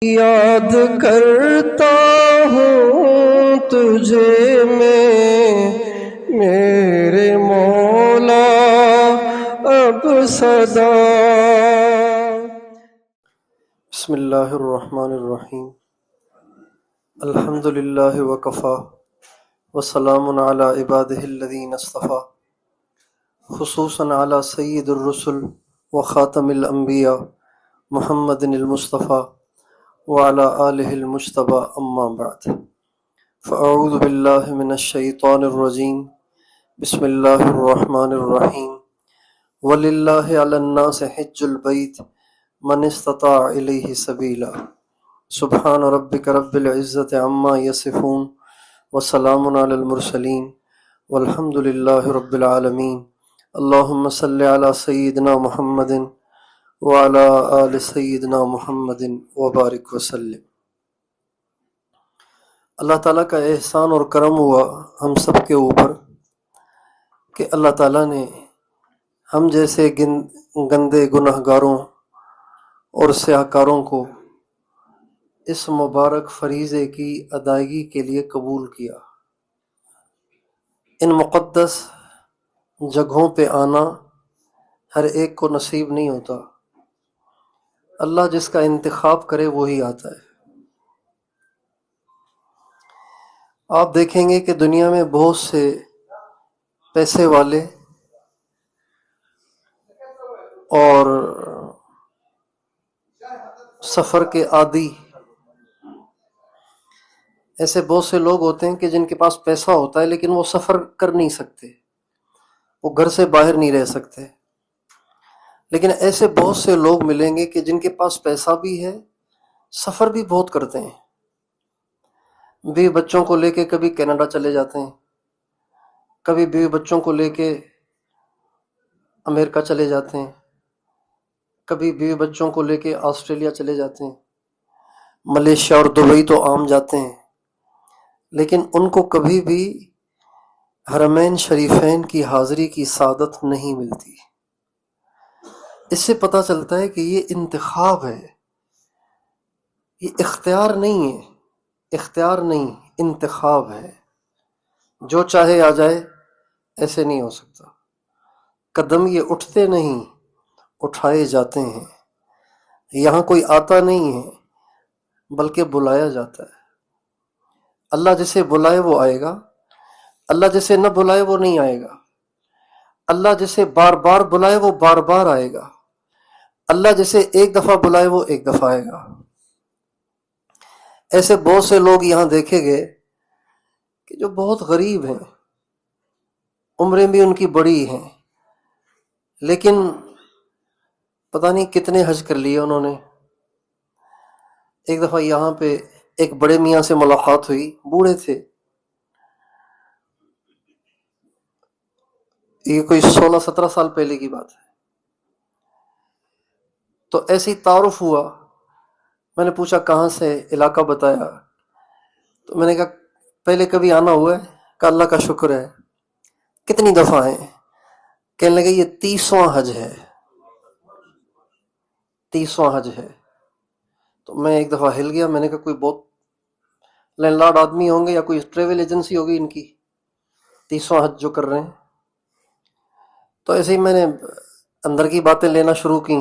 یاد کرتا ہوں تجھے میں میرے مولا اب صدا۔ بسم اللہ الرحمن الرحیم۔ الحمد للہ وکفا وسلام علی عبادہ الذین اصطفیٰ، خصوصاً علی سید الرسل وخاتم الانبیاء محمد المصطفیٰ وعلى آلہ المجتبى اما بعد، فاعوذ باللہ من الشیطان الرجیم، بسم اللہ الرحمن الرحیم۔ وَلِلَّهِ عَلَى النَّاسِ حِجُّ الْبَيْتِ مَنِ اسْتَطَاعَ إِلَيْهِ سَبِيلًا۔ سبحان ربک رب العزة عما یصفون وسلام علی المرسلین والحمد للہ رب العالمین۔ اللہم صل علی سیدنا محمد وعلی آل سیدنا محمد وبارک وسلم۔ اللہ تعالیٰ کا احسان اور کرم ہوا ہم سب کے اوپر کہ اللہ تعالیٰ نے ہم جیسے گندے گناہ گاروں اور سیاہ کاروں کو اس مبارک فریضے کی ادائیگی کے لیے قبول کیا۔ ان مقدس جگہوں پہ آنا ہر ایک کو نصیب نہیں ہوتا، اللہ جس کا انتخاب کرے وہی آتا ہے۔ آپ دیکھیں گے کہ دنیا میں بہت سے پیسے والے اور سفر کے عادی ایسے بہت سے لوگ ہوتے ہیں کہ جن کے پاس پیسہ ہوتا ہے لیکن وہ سفر کر نہیں سکتے، وہ گھر سے باہر نہیں رہ سکتے۔ لیکن ایسے بہت سے لوگ ملیں گے کہ جن کے پاس پیسہ بھی ہے، سفر بھی بہت کرتے ہیں، بیوی بچوں کو لے کے کبھی کینیڈا چلے جاتے ہیں، کبھی بیوی بچوں کو لے کے امریکہ چلے جاتے ہیں، کبھی بیوی بچوں کو لے کے آسٹریلیا چلے جاتے ہیں، ملیشیا اور دبئی تو عام جاتے ہیں، لیکن ان کو کبھی بھی حرمین شریفین کی حاضری کی سعادت نہیں ملتی۔ اس سے پتہ چلتا ہے کہ یہ انتخاب ہے، یہ اختیار نہیں ہے، اختیار نہیں، انتخاب ہے۔ جو چاہے آ جائے، ایسے نہیں ہو سکتا۔ قدم یہ اٹھتے نہیں، اٹھائے جاتے ہیں۔ یہاں کوئی آتا نہیں ہے بلکہ بلایا جاتا ہے۔ اللہ جسے بلائے وہ آئے گا، اللہ جسے نہ بلائے وہ نہیں آئے گا۔ اللہ جسے بار بار بلائے وہ بار بار آئے گا، اللہ جسے ایک دفعہ بلائے وہ ایک دفعہ آئے گا۔ ایسے بہت سے لوگ یہاں دیکھے گئے کہ جو بہت غریب ہیں، عمریں بھی ان کی بڑی ہیں، لیکن پتہ نہیں کتنے حج کر لیے انہوں نے۔ ایک دفعہ یہاں پہ ایک بڑے میاں سے ملاقات ہوئی، بوڑھے تھے، یہ کوئی 16-17 سال پہلے کی بات ہے۔ تو ایسے ہی تعارف ہوا، میں نے پوچھا کہاں سے، علاقہ بتایا، تو میں نے کہا پہلے کبھی آنا ہوا ہے؟ کہ اللہ کا شکر ہے۔ کتنی دفعہ ہیں؟ کہنے لگے یہ 30واں حج ہے، 30واں حج ہے۔ تو میں ایک دفعہ ہل گیا، میں نے کہا کوئی بہت لینڈ لارڈ آدمی ہوں گے یا کوئی ٹریول ایجنسی ہوگی ان کی، 30واں حج جو کر رہے ہیں۔ تو ایسے ہی میں نے اندر کی باتیں لینا شروع کی،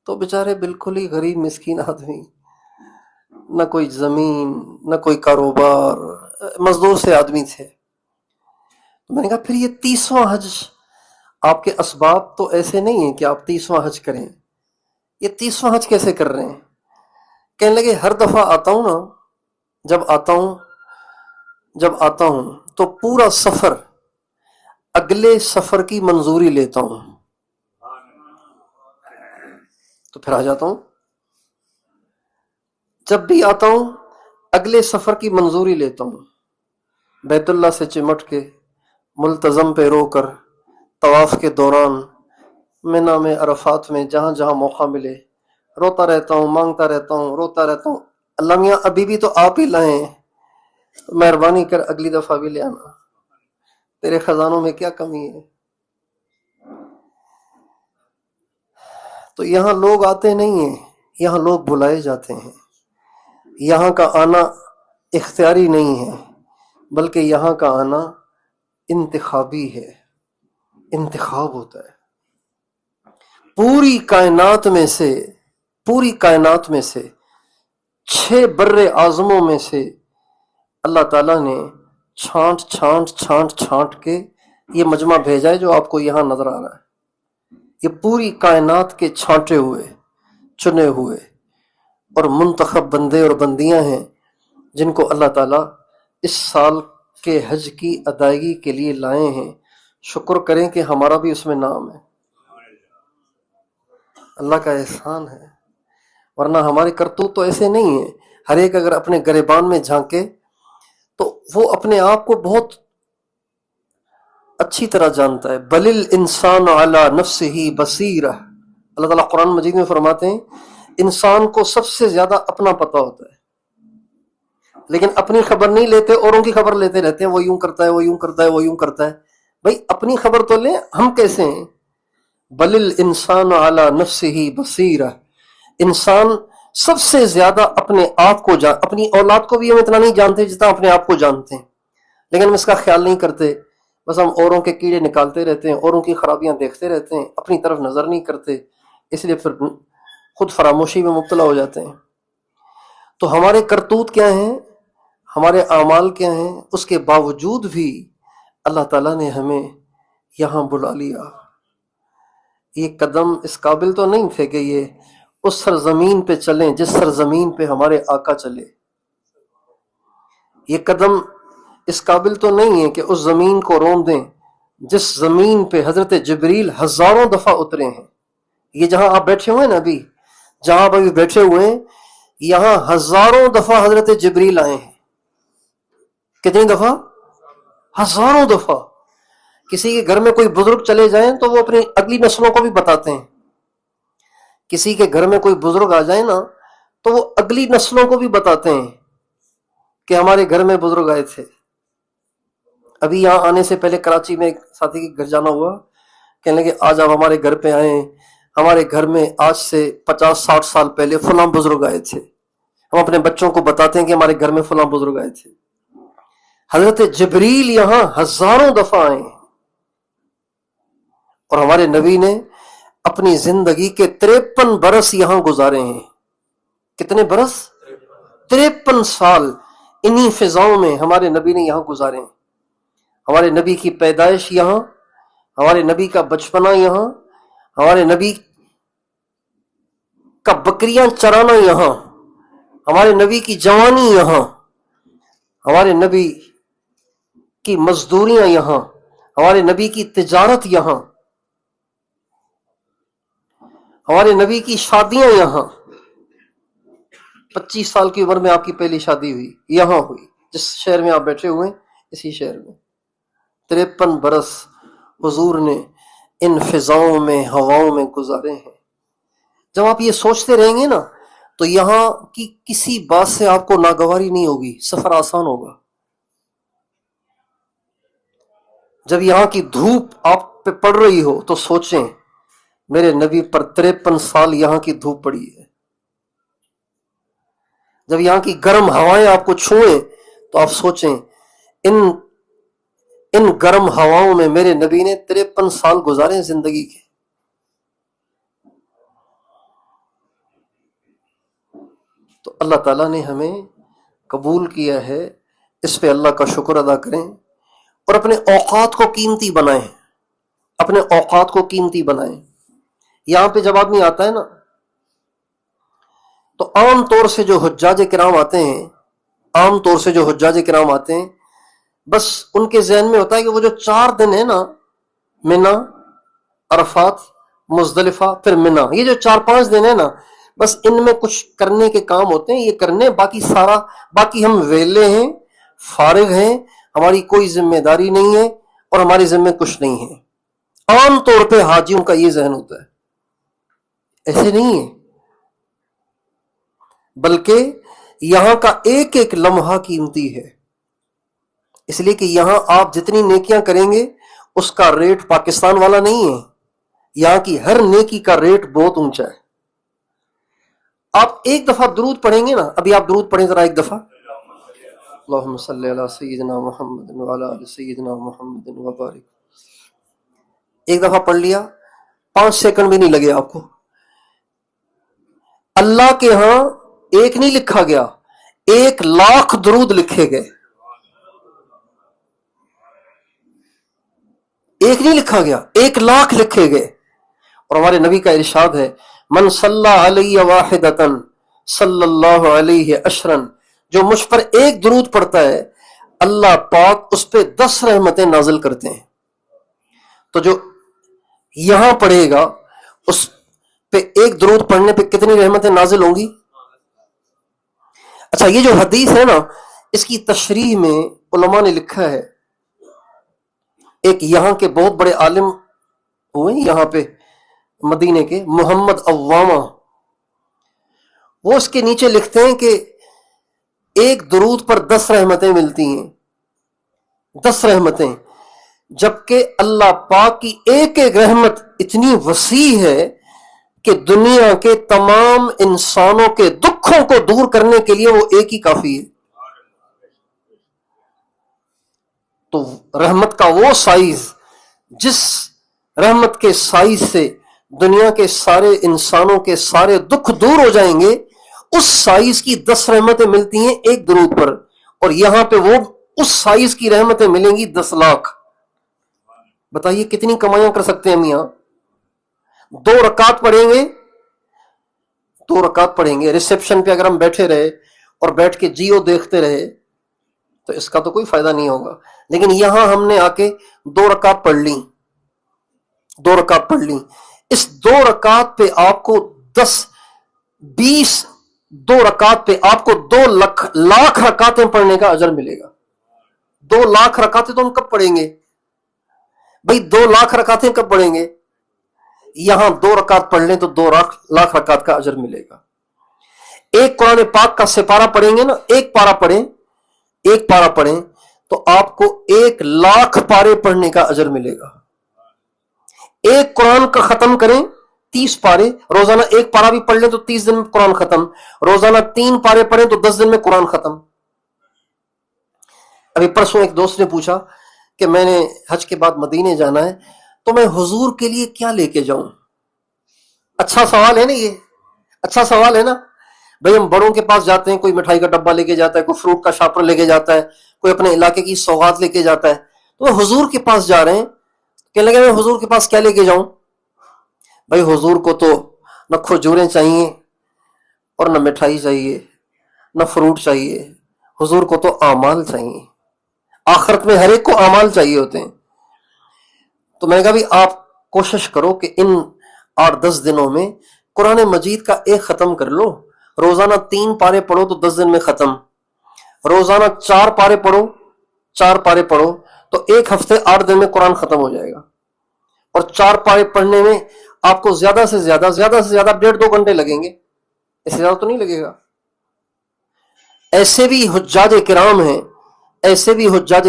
تو بیچارے بالکل ہی غریب مسکین آدمی، نہ کوئی زمین نہ کوئی کاروبار، مزدور سے آدمی تھے۔ میں نے کہا پھر یہ 30واں حج، آپ کے اسباب تو ایسے نہیں ہیں کہ آپ 30واں حج کریں، یہ 30واں حج کیسے کر رہے ہیں؟ کہنے لگے ہر دفعہ آتا ہوں نا، جب آتا ہوں تو پورا سفر اگلے سفر کی منظوری لیتا ہوں، تو پھر آ جاتا ہوں۔ جب بھی آتا ہوں اگلے سفر کی منظوری لیتا ہوں، بیت اللہ سے چمٹ کے ملتزم پہ رو کر طواف کے دوران منی میں، عرفات میں، جہاں جہاں موقع ملے روتا رہتا ہوں، مانگتا رہتا ہوں، روتا رہتا ہوں، اللہ میاں ابھی بھی تو آپ ہی لائیں، مہربانی کر اگلی دفعہ بھی لے آنا، تیرے خزانوں میں کیا کمی ہے۔ تو یہاں لوگ آتے نہیں ہیں، یہاں لوگ بلائے جاتے ہیں۔ یہاں کا آنا اختیاری نہیں ہے، بلکہ یہاں کا آنا انتخابی ہے، انتخاب ہوتا ہے۔ پوری کائنات میں سے 6 بر اعظموں میں سے اللہ تعالیٰ نے چھانٹ کے یہ مجمع بھیجا ہے جو آپ کو یہاں نظر آ رہا ہے۔ یہ پوری کائنات کے چھانٹے ہوئے، چنے ہوئے اور منتخب بندے اور بندیاں ہیں جن کو اللہ تعالیٰ اس سال کے حج کی ادائیگی کے لیے لائے ہیں۔ شکر کریں کہ ہمارا بھی اس میں نام ہے، اللہ کا احسان ہے، ورنہ ہمارے کرتوت تو ایسے نہیں ہیں۔ ہر ایک اگر اپنے گریبان میں جھانکے تو وہ اپنے آپ کو بہت اچھی طرح جانتا ہے۔ بل الانسان علی نفسہ بصیرہ، اللہ تعالیٰ قرآن مجید میں فرماتے ہیں انسان کو سب سے زیادہ اپنا پتہ ہوتا ہے، لیکن اپنی خبر نہیں لیتے، اوروں کی خبر لیتے رہتے ہیں، وہ یوں کرتا ہے، وہ یوں کرتا ہے، وہ یوں کرتا ہے۔ بھائی اپنی خبر تو لیں، ہم کیسے ہیں؟ بل الانسان علی نفسہ بصیرہ، انسان سب سے زیادہ اپنے آپ کو اپنی اولاد کو بھی ہم اتنا نہیں جانتے جتنا اپنے آپ کو جانتے ہیں، لیکن ہم اس کا خیال نہیں کرتے، بس ہم اوروں کے کیڑے نکالتے رہتے ہیں، اوروں کی خرابیاں دیکھتے رہتے ہیں، اپنی طرف نظر نہیں کرتے، اس لیے پھر خود فراموشی میں مبتلا ہو جاتے ہیں۔ تو ہمارے کرتوت کیا ہیں، ہمارے اعمال کیا ہیں، اس کے باوجود بھی اللہ تعالیٰ نے ہمیں یہاں بلا لیا۔ یہ قدم اس قابل تو نہیں تھے کہ یہ اس سرزمین پہ چلیں جس سرزمین پہ ہمارے آقا چلے، یہ قدم اس قابل تو نہیں ہے کہ اس زمین کو روم دیں جس زمین پہ حضرت جبریل ہزاروں دفعہ اترے ہیں۔ یہ جہاں آپ بیٹھے ہوئے ہیں نا، ابھی جہاں آپ ابھی بیٹھے ہوئے ہیں، یہاں ہزاروں دفعہ حضرت جبریل آئے ہیں۔ کتنی دفعہ؟ ہزاروں دفعہ۔ کسی کے گھر میں کوئی بزرگ چلے جائیں تو وہ اپنی اگلی نسلوں کو بھی بتاتے ہیں، کسی کے گھر میں کوئی بزرگ آ جائے نا تو وہ اگلی نسلوں کو بھی بتاتے ہیں کہ ہمارے گھر میں بزرگ آئے تھے۔ ابھی یہاں آنے سے پہلے کراچی میں ایک ساتھی کے گھر جانا ہوا، کہنے لگے آج آپ ہمارے گھر پہ آئے، ہمارے گھر میں آج سے 50-60 سال پہلے فلاں بزرگ آئے تھے۔ ہم اپنے بچوں کو بتاتے ہیں کہ ہمارے گھر میں فلاں بزرگ آئے تھے۔ حضرت جبریل یہاں ہزاروں دفعہ آئے ہیں، اور ہمارے نبی نے اپنی زندگی کے 53 برس یہاں گزارے ہیں۔ کتنے برس؟ 53 سال انہی فضاؤں میں ہمارے نبی نے یہاں گزارے ہیں۔ ہمارے نبی کی پیدائش یہاں، ہمارے نبی کا بچپنا یہاں، ہمارے نبی کا بکریاں چرانا یہاں، ہمارے نبی کی جوانی یہاں، ہمارے نبی کی مزدوریاں یہاں، ہمارے نبی کی تجارت یہاں، ہمارے نبی کی شادیاں یہاں۔ 25 سال کی عمر میں آپ کی پہلی شادی ہوئی، یہاں ہوئی، جس شہر میں آپ بیٹھے ہوئے ہیں اسی شہر میں۔ 53 برس حضور نے ان فضاؤں میں، ہواؤں میں گزارے ہیں۔ جب آپ یہ سوچتے رہیں گے نا تو یہاں کی کسی بات سے آپ کو ناگواری نہیں ہوگی، سفر آسان ہوگا۔ جب یہاں کی دھوپ آپ پہ پڑ رہی ہو تو سوچیں میرے نبی پر 53 سال یہاں کی دھوپ پڑی ہے۔ جب یہاں کی گرم ہوائیں آپ کو چھوئیں تو آپ سوچیں ان گرم ہواؤں میں میرے نبی نے 53 سال گزارے زندگی کے۔ تو اللہ تعالیٰ نے ہمیں قبول کیا ہے، اس پہ اللہ کا شکر ادا کریں اور اپنے اوقات کو قیمتی بنائیں، اپنے اوقات کو قیمتی بنائیں۔ یہاں پہ جب آدمی آتا ہے نا تو عام طور سے جو حجاج کرام آتے ہیں، عام طور سے جو حجاج کرام آتے ہیں، بس ان کے ذہن میں ہوتا ہے کہ وہ جو 4 دن ہے نا، منا، عرفات، مزدلفہ، پھر منا، یہ جو 4-5 دن ہے نا، بس ان میں کچھ کرنے کے کام ہوتے ہیں، یہ کرنے، باقی ہم ویلے ہیں، فارغ ہیں، ہماری کوئی ذمہ داری نہیں ہے اور ہمارے ذمہ کچھ نہیں ہے۔ عام طور پہ حاجیوں کا یہ ذہن ہوتا ہے، ایسے نہیں ہے، بلکہ یہاں کا ایک ایک لمحہ قیمتی ہے، اس لیے کہ یہاں آپ جتنی نیکیاں کریں گے اس کا ریٹ پاکستان والا نہیں ہے، یہاں کی ہر نیکی کا ریٹ بہت اونچا ہے۔ آپ ایک دفعہ درود پڑھیں گے نا، ابھی آپ درود پڑھیں ذرا ایک دفعہ، اللہم صلی علی سیدنا محمد وعلی آل سیدنا محمد وبارک، ایک دفعہ پڑھ لیا، 5 سیکنڈ بھی نہیں لگے آپ کو، اللہ کے ہاں ایک نہیں لکھا گیا، 1,00,000 درود لکھے گئے، ایک نہیں لکھا گیا، 1,00,000 لکھے گئے۔ اور ہمارے نبی کا ارشاد ہے، من صلی علی واحدتن صلی اللہ علیہ عشرن، جو مجھ پر ایک درود پڑھتا ہے اللہ پاک اس پہ 10 رحمتیں نازل کرتے ہیں۔ تو جو یہاں پڑھے گا اس پہ ایک درود پڑھنے پہ کتنی رحمتیں نازل ہوں گی؟ اچھا، یہ جو حدیث ہے نا، اس کی تشریح میں علماء نے لکھا ہے، ایک یہاں کے بہت بڑے عالم ہوئے یہاں پہ مدینے کے، محمد عوامہ، وہ اس کے نیچے لکھتے ہیں کہ ایک درود پر 10 رحمتیں ملتی ہیں، 10 رحمتیں، جبکہ اللہ پاک کی ایک ایک رحمت اتنی وسیع ہے کہ دنیا کے تمام انسانوں کے دکھوں کو دور کرنے کے لیے وہ ایک ہی کافی ہے۔ تو رحمت کا وہ سائز، جس رحمت کے سائز سے دنیا کے سارے انسانوں کے سارے دکھ دور ہو جائیں گے، اس سائز کی 10 رحمتیں ملتی ہیں ایک درود پر، اور یہاں پہ وہ اس سائز کی رحمتیں ملیں گی 10,00,000۔ بتائیے کتنی کمائیاں کر سکتے ہیں ہم یہاں؟ 2 رکعت پڑھیں گے، 2 رکعت پڑھیں گے، ریسیپشن پہ اگر ہم بیٹھے رہے اور بیٹھ کے جیو دیکھتے رہے تو اس کا تو کوئی فائدہ نہیں ہوگا، لیکن یہاں ہم نے آ کے 2 رکعت پڑھ لی، 2 رکعت پڑھ لی، اس 2 رکعت پہ آپ کو 2 رکعت پہ آپ کو 2,00,000 رکعتیں پڑھنے کا اجر ملے گا۔ 2,00,000 رکعتیں تو ہم کب پڑھیں گے بھائی؟ 2,00,000 رکعتیں کب پڑھیں گے؟ یہاں 2 رکعت پڑھ لیں تو 2,00,000 رکعت کا اجر ملے گا۔ ایک قرآن پاک کا سپارہ پڑھیں گے نا، ایک پارہ پڑھیں تو آپ کو 1,00,000 پارے پڑھنے کا اجر ملے گا۔ ایک قرآن کا ختم کریں 30 پارے، روزانہ ایک پارہ بھی پڑھ لیں تو 30 دن میں قرآن ختم، روزانہ 3 پارے پڑھیں تو 10 دن میں قرآن ختم۔ ابھی پرسوں ایک دوست نے پوچھا کہ میں نے حج کے بعد مدینے جانا ہے تو میں حضور کے لیے کیا لے کے جاؤں؟ اچھا سوال ہے نا، یہ اچھا سوال ہے نا بھئی۔ ہم بڑوں کے پاس جاتے ہیں، کوئی مٹھائی کا ڈبہ لے کے جاتا ہے، کوئی فروٹ کا شاپر لے کے جاتا ہے، کوئی اپنے علاقے کی سوغات لے کے جاتا ہے، تو وہ حضور کے پاس جا رہے ہیں، کہنے لگے میں حضور کے پاس کیا لے کے جاؤں؟ بھئی حضور کو تو نہ کھجوریں چاہیے اور نہ مٹھائی چاہیے، نہ فروٹ چاہیے، حضور کو تو اعمال چاہیے، آخرت میں ہر ایک کو اعمال چاہیے ہوتے ہیں۔ تو میں نے کہا بھی آپ کوشش کرو کہ ان 8-10 دنوں میں قرآن مجید کا ایک ختم کر لو، روزانہ 3 پارے پڑھو تو 10 دن میں ختم، روزانہ 4 پارے پڑھو تو ایک ہفتے 8 دن میں قرآن ختم ہو جائے گا، اور 4 پارے پڑھنے میں آپ کو زیادہ سے زیادہ 1.5-2 گھنٹے لگیں گے، اس سے زیادہ تو نہیں لگے گا۔ ایسے بھی حجاج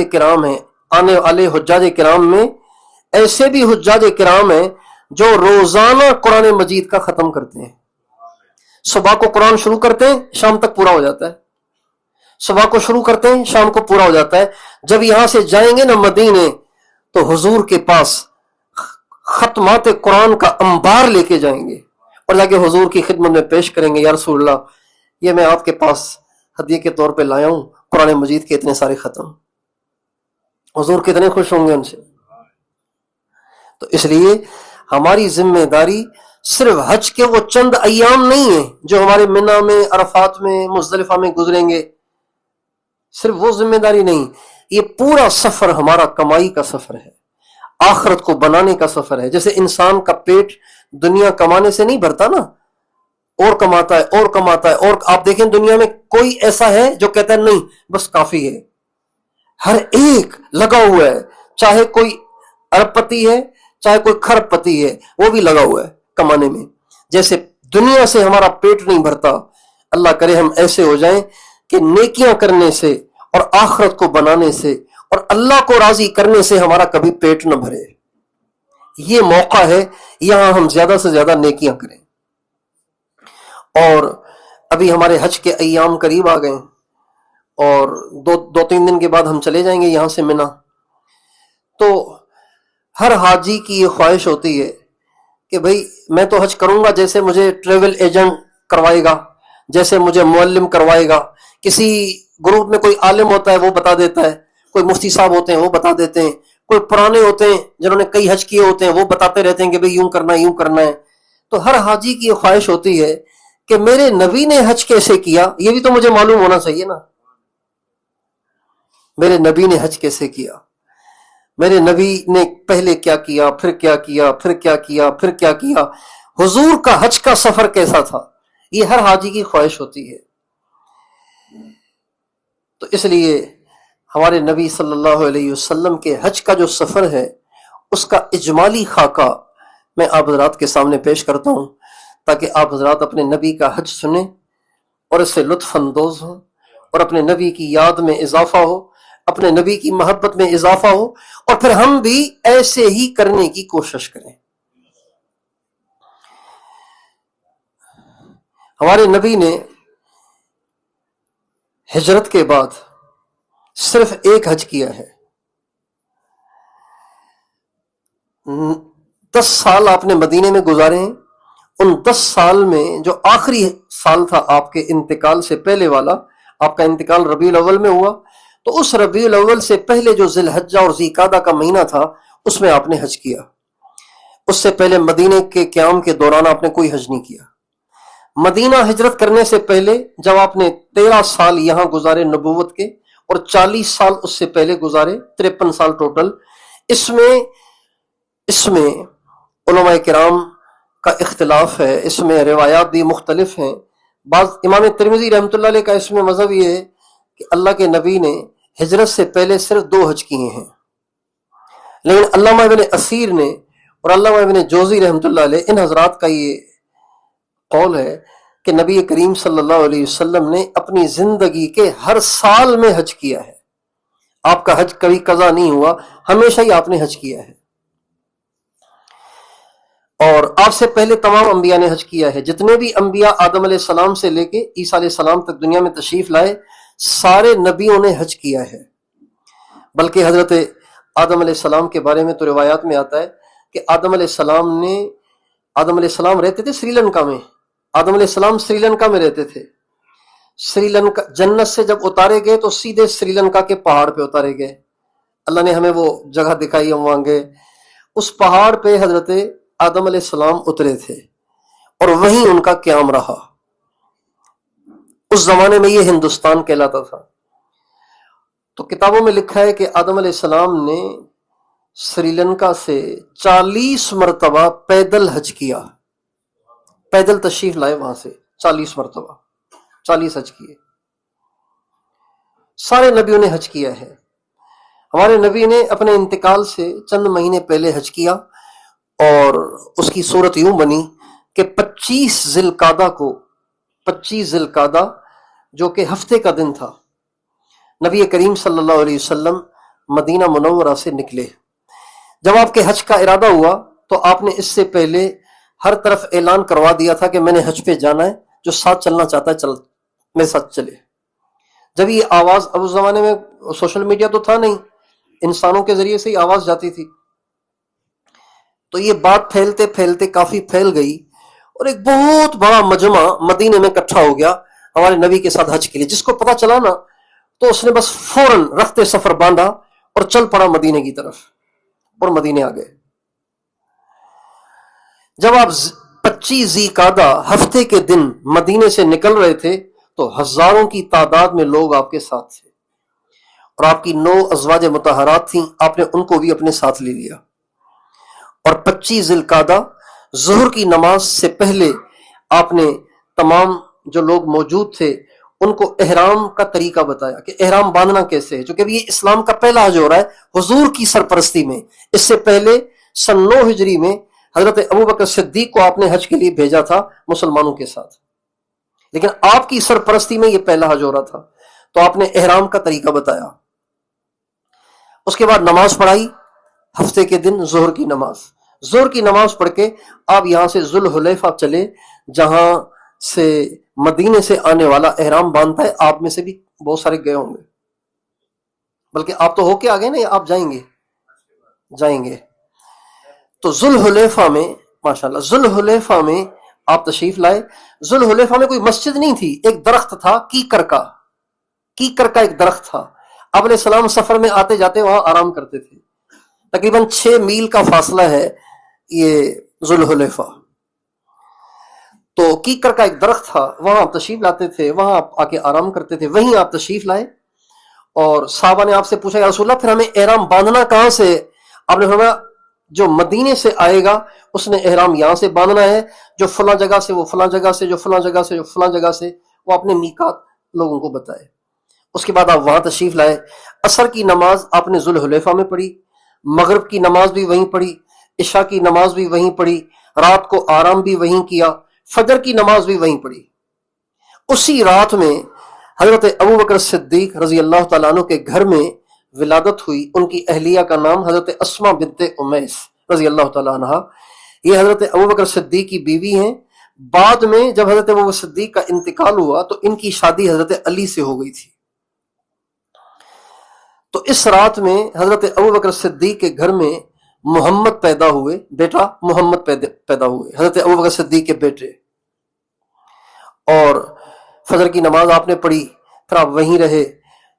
کرام ہیں آنے والے حجاج کرام میں، ایسے بھی حجاج کرام ہیں جو روزانہ قرآن مجید کا ختم کرتے ہیں۔ صبح کو قرآن شروع کرتے ہیں، شام تک پورا ہو جاتا ہے، صبح کو شروع کرتے ہیں، شام کو پورا ہو جاتا ہے۔ جب یہاں سے جائیں گے نا مدینے تو حضور کے پاس ختمات قرآن کا انبار لے کے جائیں گے اور جا کے حضور کی خدمت میں پیش کریں گے، یا رسول اللہ یہ میں آپ کے پاس ہدیے کے طور پہ لایا ہوں قرآن مجید کے اتنے سارے ختم۔ حضور کتنے خوش ہوں گے ان سے۔ تو اس لیے ہماری ذمہ داری صرف حج کے وہ چند ایام نہیں ہیں جو ہمارے منا میں، عرفات میں، مزدلفہ میں گزریں گے، صرف وہ ذمہ داری نہیں، یہ پورا سفر ہمارا کمائی کا سفر ہے، آخرت کو بنانے کا سفر ہے۔ جیسے انسان کا پیٹ دنیا کمانے سے نہیں بھرتا نا، اور کماتا ہے، اور آپ دیکھیں دنیا میں کوئی ایسا ہے جو کہتا ہے نہیں بس کافی ہے، ہر ایک لگا ہوا ہے، چاہے کوئی ارب پتی ہے چاہے کوئی کھرب پتی ہے، وہ بھی لگا ہوا ہے کمانے میں۔ جیسے دنیا سے ہمارا پیٹ نہیں بھرتا، اللہ کرے ہم ایسے ہو جائیں کہ نیکیاں کرنے سے اور آخرت کو بنانے سے اور اللہ کو راضی کرنے سے ہمارا کبھی پیٹ نہ بھرے۔ یہ موقع ہے، یہاں ہم زیادہ سے زیادہ نیکیاں کریں۔ اور ابھی ہمارے حج کے ایام قریب آ گئے ہیں اور دو تین دن کے بعد ہم چلے جائیں گے یہاں سے منا. تو ہر حاجی کی یہ خواہش ہوتی ہے کہ بھئی میں تو حج کروں گا جیسے مجھے ٹریول ایجنٹ کروائے گا، جیسے مجھے معلم کروائے گا. کسی گروپ میں کوئی عالم ہوتا ہے وہ بتا دیتا ہے، کوئی مفتی صاحب ہوتے ہیں وہ بتا دیتے ہیں، کوئی پرانے ہوتے ہیں جنہوں نے کئی حج کیے ہوتے ہیں وہ بتاتے رہتے ہیں کہ بھئی یوں کرنا ہے یوں کرنا ہے. تو ہر حاجی کی یہ خواہش ہوتی ہے کہ میرے نبی نے حج کیسے کیا یہ بھی تو مجھے معلوم ہونا چاہیے نا. میرے نبی نے حج کیسے کیا، میرے نبی نے پہلے کیا کیا، پھر کیا کیا، پھر کیا کیا، پھر کیا کیا، حضور کا حج کا سفر کیسا تھا، یہ ہر حاجی کی خواہش ہوتی ہے. تو اس لیے ہمارے نبی صلی اللہ علیہ وسلم کے حج کا جو سفر ہے اس کا اجمالی خاکہ میں آپ حضرات کے سامنے پیش کرتا ہوں تاکہ آپ حضرات اپنے نبی کا حج سنیں اور اس سے لطف اندوز ہوں اور اپنے نبی کی یاد میں اضافہ ہو، اپنے نبی کی محبت میں اضافہ ہو، اور پھر ہم بھی ایسے ہی کرنے کی کوشش کریں. ہمارے نبی نے ہجرت کے بعد صرف ایک حج کیا ہے. 10 سال آپ نے مدینے میں گزارے ہیں. ان 10 سال میں جو آخری سال تھا آپ کے انتقال سے پہلے والا، آپ کا انتقال ربیع الاول میں ہوا، تو اس ربیع الاول سے پہلے جو ذی الحجہ اور ذی قعدہ کا مہینہ تھا اس میں آپ نے حج کیا. اس سے پہلے مدینے کے قیام کے دوران آپ نے کوئی حج نہیں کیا. مدینہ ہجرت کرنے سے پہلے جب آپ نے 13 سال یہاں گزارے نبوت کے اور 40 سال اس سے پہلے گزارے، 53 سال ٹوٹل. اس میں علماء کرام کا اختلاف ہے، اس میں روایات بھی مختلف ہیں. بعض امام ترمذی رحمۃ اللہ علیہ کا اس میں مذہب یہ ہے کہ اللہ کے نبی نے ہجرت سے پہلے صرف 2 حج کیے ہیں. لیکن علامہ ابن اثیر نے اور علامہ ابن جوزی رحمۃ اللہ علیہ، ان حضرات کا یہ قول ہے کہ نبی کریم صلی اللہ علیہ وسلم نے اپنی زندگی کے ہر سال میں حج کیا ہے. آپ کا حج کبھی قضا نہیں ہوا، ہمیشہ ہی آپ نے حج کیا ہے. اور آپ سے پہلے تمام انبیاء نے حج کیا ہے. جتنے بھی انبیاء آدم علیہ السلام سے لے کے عیسیٰ علیہ السلام تک دنیا میں تشریف لائے، سارے نبیوں نے حج کیا ہے. بلکہ حضرت آدم علیہ السلام کے بارے میں تو روایات میں آتا ہے کہ آدم علیہ السلام رہتے تھے سری لنکا میں. آدم علیہ السلام سری لنکا میں رہتے تھے. سری لنکا جنت سے جب اتارے گئے تو سیدھے سری لنکا کے پہاڑ پہ اتارے گئے. اللہ نے ہمیں وہ جگہ دکھائی، ہم وہاں گئے. اس پہاڑ پہ حضرت آدم علیہ السلام اترے تھے اور وہیں ان کا قیام رہا. اس زمانے میں یہ ہندوستان کہلاتا تھا. تو کتابوں میں لکھا ہے کہ آدم علیہ السلام نے سری لنکا سے 40 مرتبہ پیدل حج کیا، پیدل تشریف لائے وہاں سے 40 مرتبہ، 40 حج کیے. سارے نبیوں نے حج کیا ہے. ہمارے نبی نے اپنے انتقال سے چند مہینے پہلے حج کیا اور اس کی صورت یوں بنی کہ 25 ذی القعدہ جو کہ ہفتے کا دن تھا، نبی کریم صلی اللہ علیہ وسلم مدینہ منورہ سے نکلے. جب آپ کے حج کا ارادہ ہوا تو آپ نے اس سے پہلے ہر طرف اعلان کروا دیا تھا کہ میں نے حج پہ جانا ہے، جو ساتھ چلنا چاہتا ہے میرے ساتھ چلے. جب یہ آواز، اب اس زمانے میں سوشل میڈیا تو تھا نہیں، انسانوں کے ذریعے سے ہی آواز جاتی تھی، تو یہ بات پھیلتے پھیلتے کافی پھیل گئی اور ایک بہت بڑا مجمع مدینے میں اکٹھا ہو گیا ہمارے نبی کے ساتھ حج کے لیے. جس کو پتہ چلا نا تو اس نے بس فوراً رخت سفر باندھا اور چل پڑا مدینے کی طرف اور مدینے آ گئے. جب آپ 25 ذی قعدہ ہفتے کے دن مدینے سے نکل رہے تھے تو ہزاروں کی تعداد میں لوگ آپ کے ساتھ تھے اور آپ کی 9 ازواج مطہرات تھیں، آپ نے ان کو بھی اپنے ساتھ لے لیا. اور 25 ذی القعدہ ظہر کی نماز سے پہلے آپ نے تمام جو لوگ موجود تھے ان کو احرام کا طریقہ بتایا کہ احرام باندھنا کیسے ہے، چونکہ اب یہ اسلام کا پہلا حج ہو رہا ہے حضور کی سرپرستی میں. اس سے پہلے سن 9 ہجری میں حضرت ابوبکر صدیق کو آپ نے حج کے لیے بھیجا تھا مسلمانوں کے ساتھ، لیکن آپ کی سرپرستی میں یہ پہلا حج ہو رہا تھا تو آپ نے احرام کا طریقہ بتایا. اس کے بعد نماز پڑھائی ہفتے کے دن، ظہر کی نماز پڑھ کے آپ یہاں سے ذوالحلیفہ چلے، جہاں سے مدینے سے آنے والا احرام باندھتا ہے، آپ میں سے بھی بہت سارے گئے ہوں گے، بلکہ آپ تو ہو کے آ گئے نا، یا آپ جائیں گے۔ تو ذوالحلیفہ میں، ماشاءاللہ، ذوالحلیفہ میں آپ تشریف لائے۔ ذوالحلیفہ میں کوئی مسجد نہیں تھی، ایک درخت تھا کیکر کا ایک درخت تھا۔ آپ علیہ السلام سفر میں آتے جاتے وہاں آرام کرتے تھے۔ تقریباً 6 میل کا فاصلہ ہے یہ ذوالحلیفہ۔ تو کیکر کا ایک درخت تھا، وہاں آپ تشریف لاتے تھے، وہاں آپ آ کے آرام کرتے تھے، وہیں آپ تشریف لائے۔ اور صحابہ نے آپ سے پوچھا یا رسول اللہ پھر ہمیں احرام باندھنا کہاں سے؟ آپ نے فرمایا جو مدینے سے آئے گا اس نے احرام یہاں سے باندھنا ہے، جو فلاں جگہ سے وہ فلاں جگہ سے، جو فلاں جگہ سے جو فلاں جگہ سے، وہ اپنے میقات لوگوں کو بتائے۔ اس کے بعد آپ وہاں تشریف لائے۔ عصر کی نماز آپ نے ذوالحلیفہ میں پڑھی، مغرب کی نماز بھی وہیں پڑھی، عشاء کی نماز بھی وہیں پڑھی، رات کو آرام بھی وہیں کیا، فجر کی نماز بھی وہیں پڑھی۔ اسی رات میں حضرت ابوبکر صدیق رضی اللہ تعالیٰ عنہ کے گھر میں ولادت ہوئی۔ ان کی اہلیہ کا نام حضرت اسماء بنت امیس رضی اللہ تعالیٰ عنہ۔ یہ حضرت ابوبکر صدیق کی بیوی ہیں۔ بعد میں جب حضرت ابوبکر صدیق کا انتقال ہوا تو ان کی شادی حضرت علی سے ہو گئی تھی۔ تو اس رات میں حضرت ابوبکر صدیق کے گھر میں محمد پیدا ہوئے، بیٹا محمد پیدا ہوئے، حضرت ابوبکر صدیق کے بیٹے۔ اور فجر کی نماز آپ نے پڑھی، پھر آپ وہیں رہے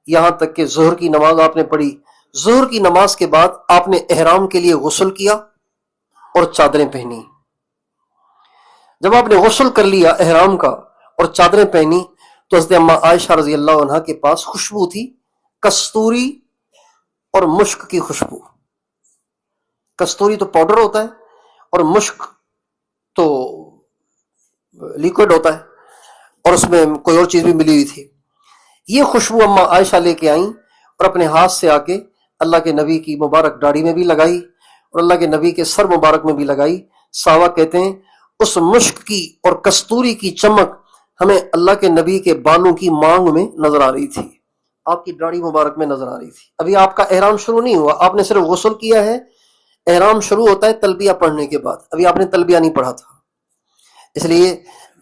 یہاں تک کہ ظہر کی نماز آپ نے پڑھی۔ ظہر کی نماز کے بعد آپ نے احرام کے لیے غسل کیا اور چادریں پہنی۔ جب آپ نے غسل کر لیا احرام کا اور چادریں پہنی تو حضرت اما عائشہ رضی اللہ عنہا کے پاس خوشبو تھی، کستوری اور مشک کی خوشبو۔ کستوری تو پاؤڈر ہوتا ہے اور مشک تو لیکوڈ ہوتا ہے، اور اس میں کوئی اور چیز بھی ملی ہوئی تھی۔ یہ خوشبو اما عائشہ لے کے آئیں اور اپنے ہاتھ سے آ کے اللہ کے نبی کی مبارک داڑھی میں بھی لگائی اور اللہ کے نبی کے سر مبارک میں بھی لگائی۔ صحابہ کہتے ہیں اس مشک کی اور کستوری کی چمک ہمیں اللہ کے نبی کے بالوں کی مانگ میں نظر آ رہی تھی، آپ کی داڑھی مبارک میں نظر آ رہی تھی۔ ابھی آپ کا احرام شروع نہیں ہوا، آپ نے صرف غسل کیا ہے۔ احرام شروع ہوتا ہے تلبیہ پڑھنے کے بعد، ابھی آپ نے تلبیہ نہیں پڑھا تھا۔ اس لیے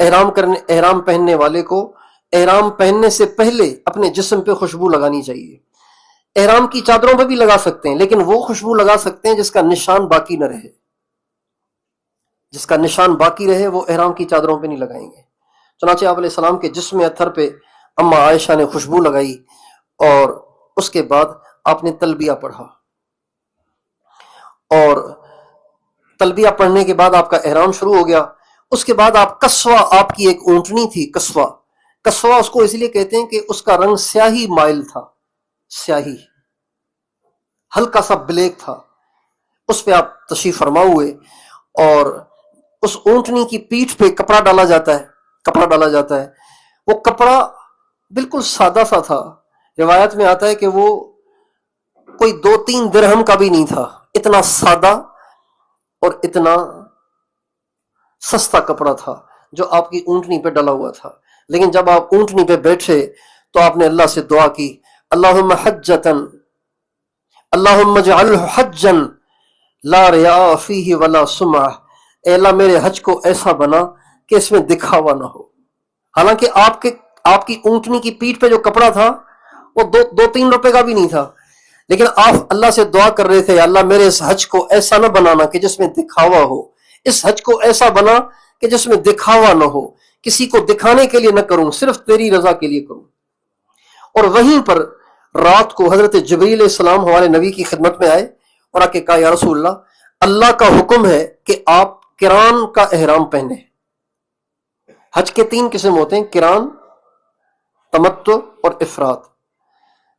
احرام پہننے والے کو احرام پہننے سے پہلے اپنے جسم پہ خوشبو لگانی چاہیے۔ احرام کی چادروں پہ بھی لگا سکتے ہیں، لیکن وہ خوشبو لگا سکتے ہیں جس کا نشان باقی نہ رہے۔ جس کا نشان باقی رہے وہ احرام کی چادروں پہ نہیں لگائیں گے۔ چنانچہ آپ علیہ السلام کے جسم اطہر پہ اما عائشہ نے خوشبو لگائی اور اس کے بعد آپ نے تلبیہ پڑھا، اور تلبیہ پڑھنے کے بعد آپ کا احرام شروع ہو گیا۔ اس کے بعد آپ کسوہ، آپ کی ایک اونٹنی تھی کسوہ اس کو اس لیے کہتے ہیں کہ اس کا رنگ سیاہی مائل تھا، سیاہی ہلکا سا بلیک تھا، اس پہ آپ تشریف فرما ہوئے، اور اس اونٹنی کی پیٹھ پہ کپڑا ڈالا جاتا ہے۔ وہ کپڑا بالکل سادہ سا تھا، روایت میں آتا ہے کہ وہ کوئی 2-3 درہم کا بھی نہیں تھا، اتنا سادہ اور اتنا سستا کپڑا تھا جو آپ کی اونٹنی پہ ڈلا ہوا تھا۔ لیکن جب آپ اونٹنی پہ بیٹھے تو آپ نے اللہ سے دعا کی، اللہم حجتن، اللہم اجعلہ حجن لا ریاء فیہ ولا سمعہ، اے اللہ میرے حج کو ایسا بنا کہ اس میں دکھاوا نہ ہو۔ حالانکہ آپ کی اونٹنی کی پیٹھ پہ جو کپڑا تھا وہ 2-3 روپے کا بھی نہیں تھا، لیکن آپ اللہ سے دعا کر رہے تھے، اللہ میرے اس حج کو ایسا نہ بنانا کہ جس میں دکھاوا ہو، اس حج کو ایسا بنا کہ جس میں دکھاوا نہ ہو، کسی کو دکھانے کے لیے نہ کروں، صرف تیری رضا کے لیے کروں۔ اور وہیں پر رات کو حضرت جبریل علیہ السلام ہمارے نبی کی خدمت میں آئے اور آ کے کہا، یا رسول اللہ کا حکم ہے کہ آپ قران کا احرام پہنے۔ حج کے 3 قسم ہوتے ہیں، قران، تمتع اور افراد۔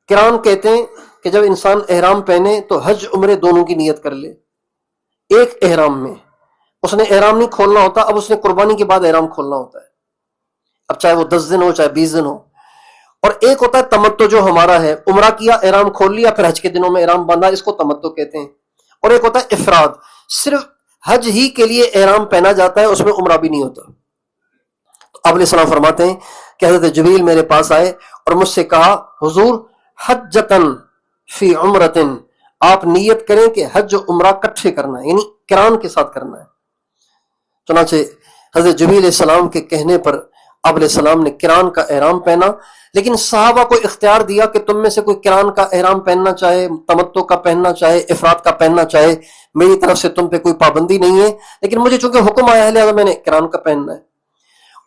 قران کہتے ہیں کہ جب انسان احرام پہنے تو حج عمرے دونوں کی نیت کر لے ایک احرام میں۔ اس نے احرام نہیں کھولنا ہوتا، اب اس نے قربانی کے بعد احرام کھولنا ہوتا ہے، اب چاہے وہ 10 دن ہو چاہے 20 دن ہو۔ اور ایک ہوتا ہے تمتع جو ہمارا ہے، عمرہ کیا، احرام کھول لیا، پھر حج کے دنوں میں احرام باندھا، اس کو تمتع کہتے ہیں۔ اور ایک ہوتا ہے افراد، صرف حج ہی کے لیے احرام پہنا جاتا ہے، اس میں عمرہ بھی نہیں ہوتا۔ تو آپ علیہ السلام فرماتے ہیں کہ حضرت جبریل میرے پاس آئے اور مجھ سے کہا، حضور حجتن فی عمرتن، آپ نیت کریں کہ حج و عمرہ کٹھے کرنا ہے، یعنی قران کے ساتھ کرنا ہے۔ چنانچہ حضرت جبریل علیہ السلام کے کہنے پر آپ علیہ السلام نے کران کا احرام پہنا، لیکن صحابہ کو اختیار دیا کہ تم میں سے کوئی کران کا احرام پہننا چاہے، تمتع کا پہننا چاہے، افراد کا پہننا چاہے، میری طرف سے تم پہ کوئی پابندی نہیں ہے، لیکن مجھے چونکہ حکم آیا ہے لہذا میں نے کران کا پہننا ہے۔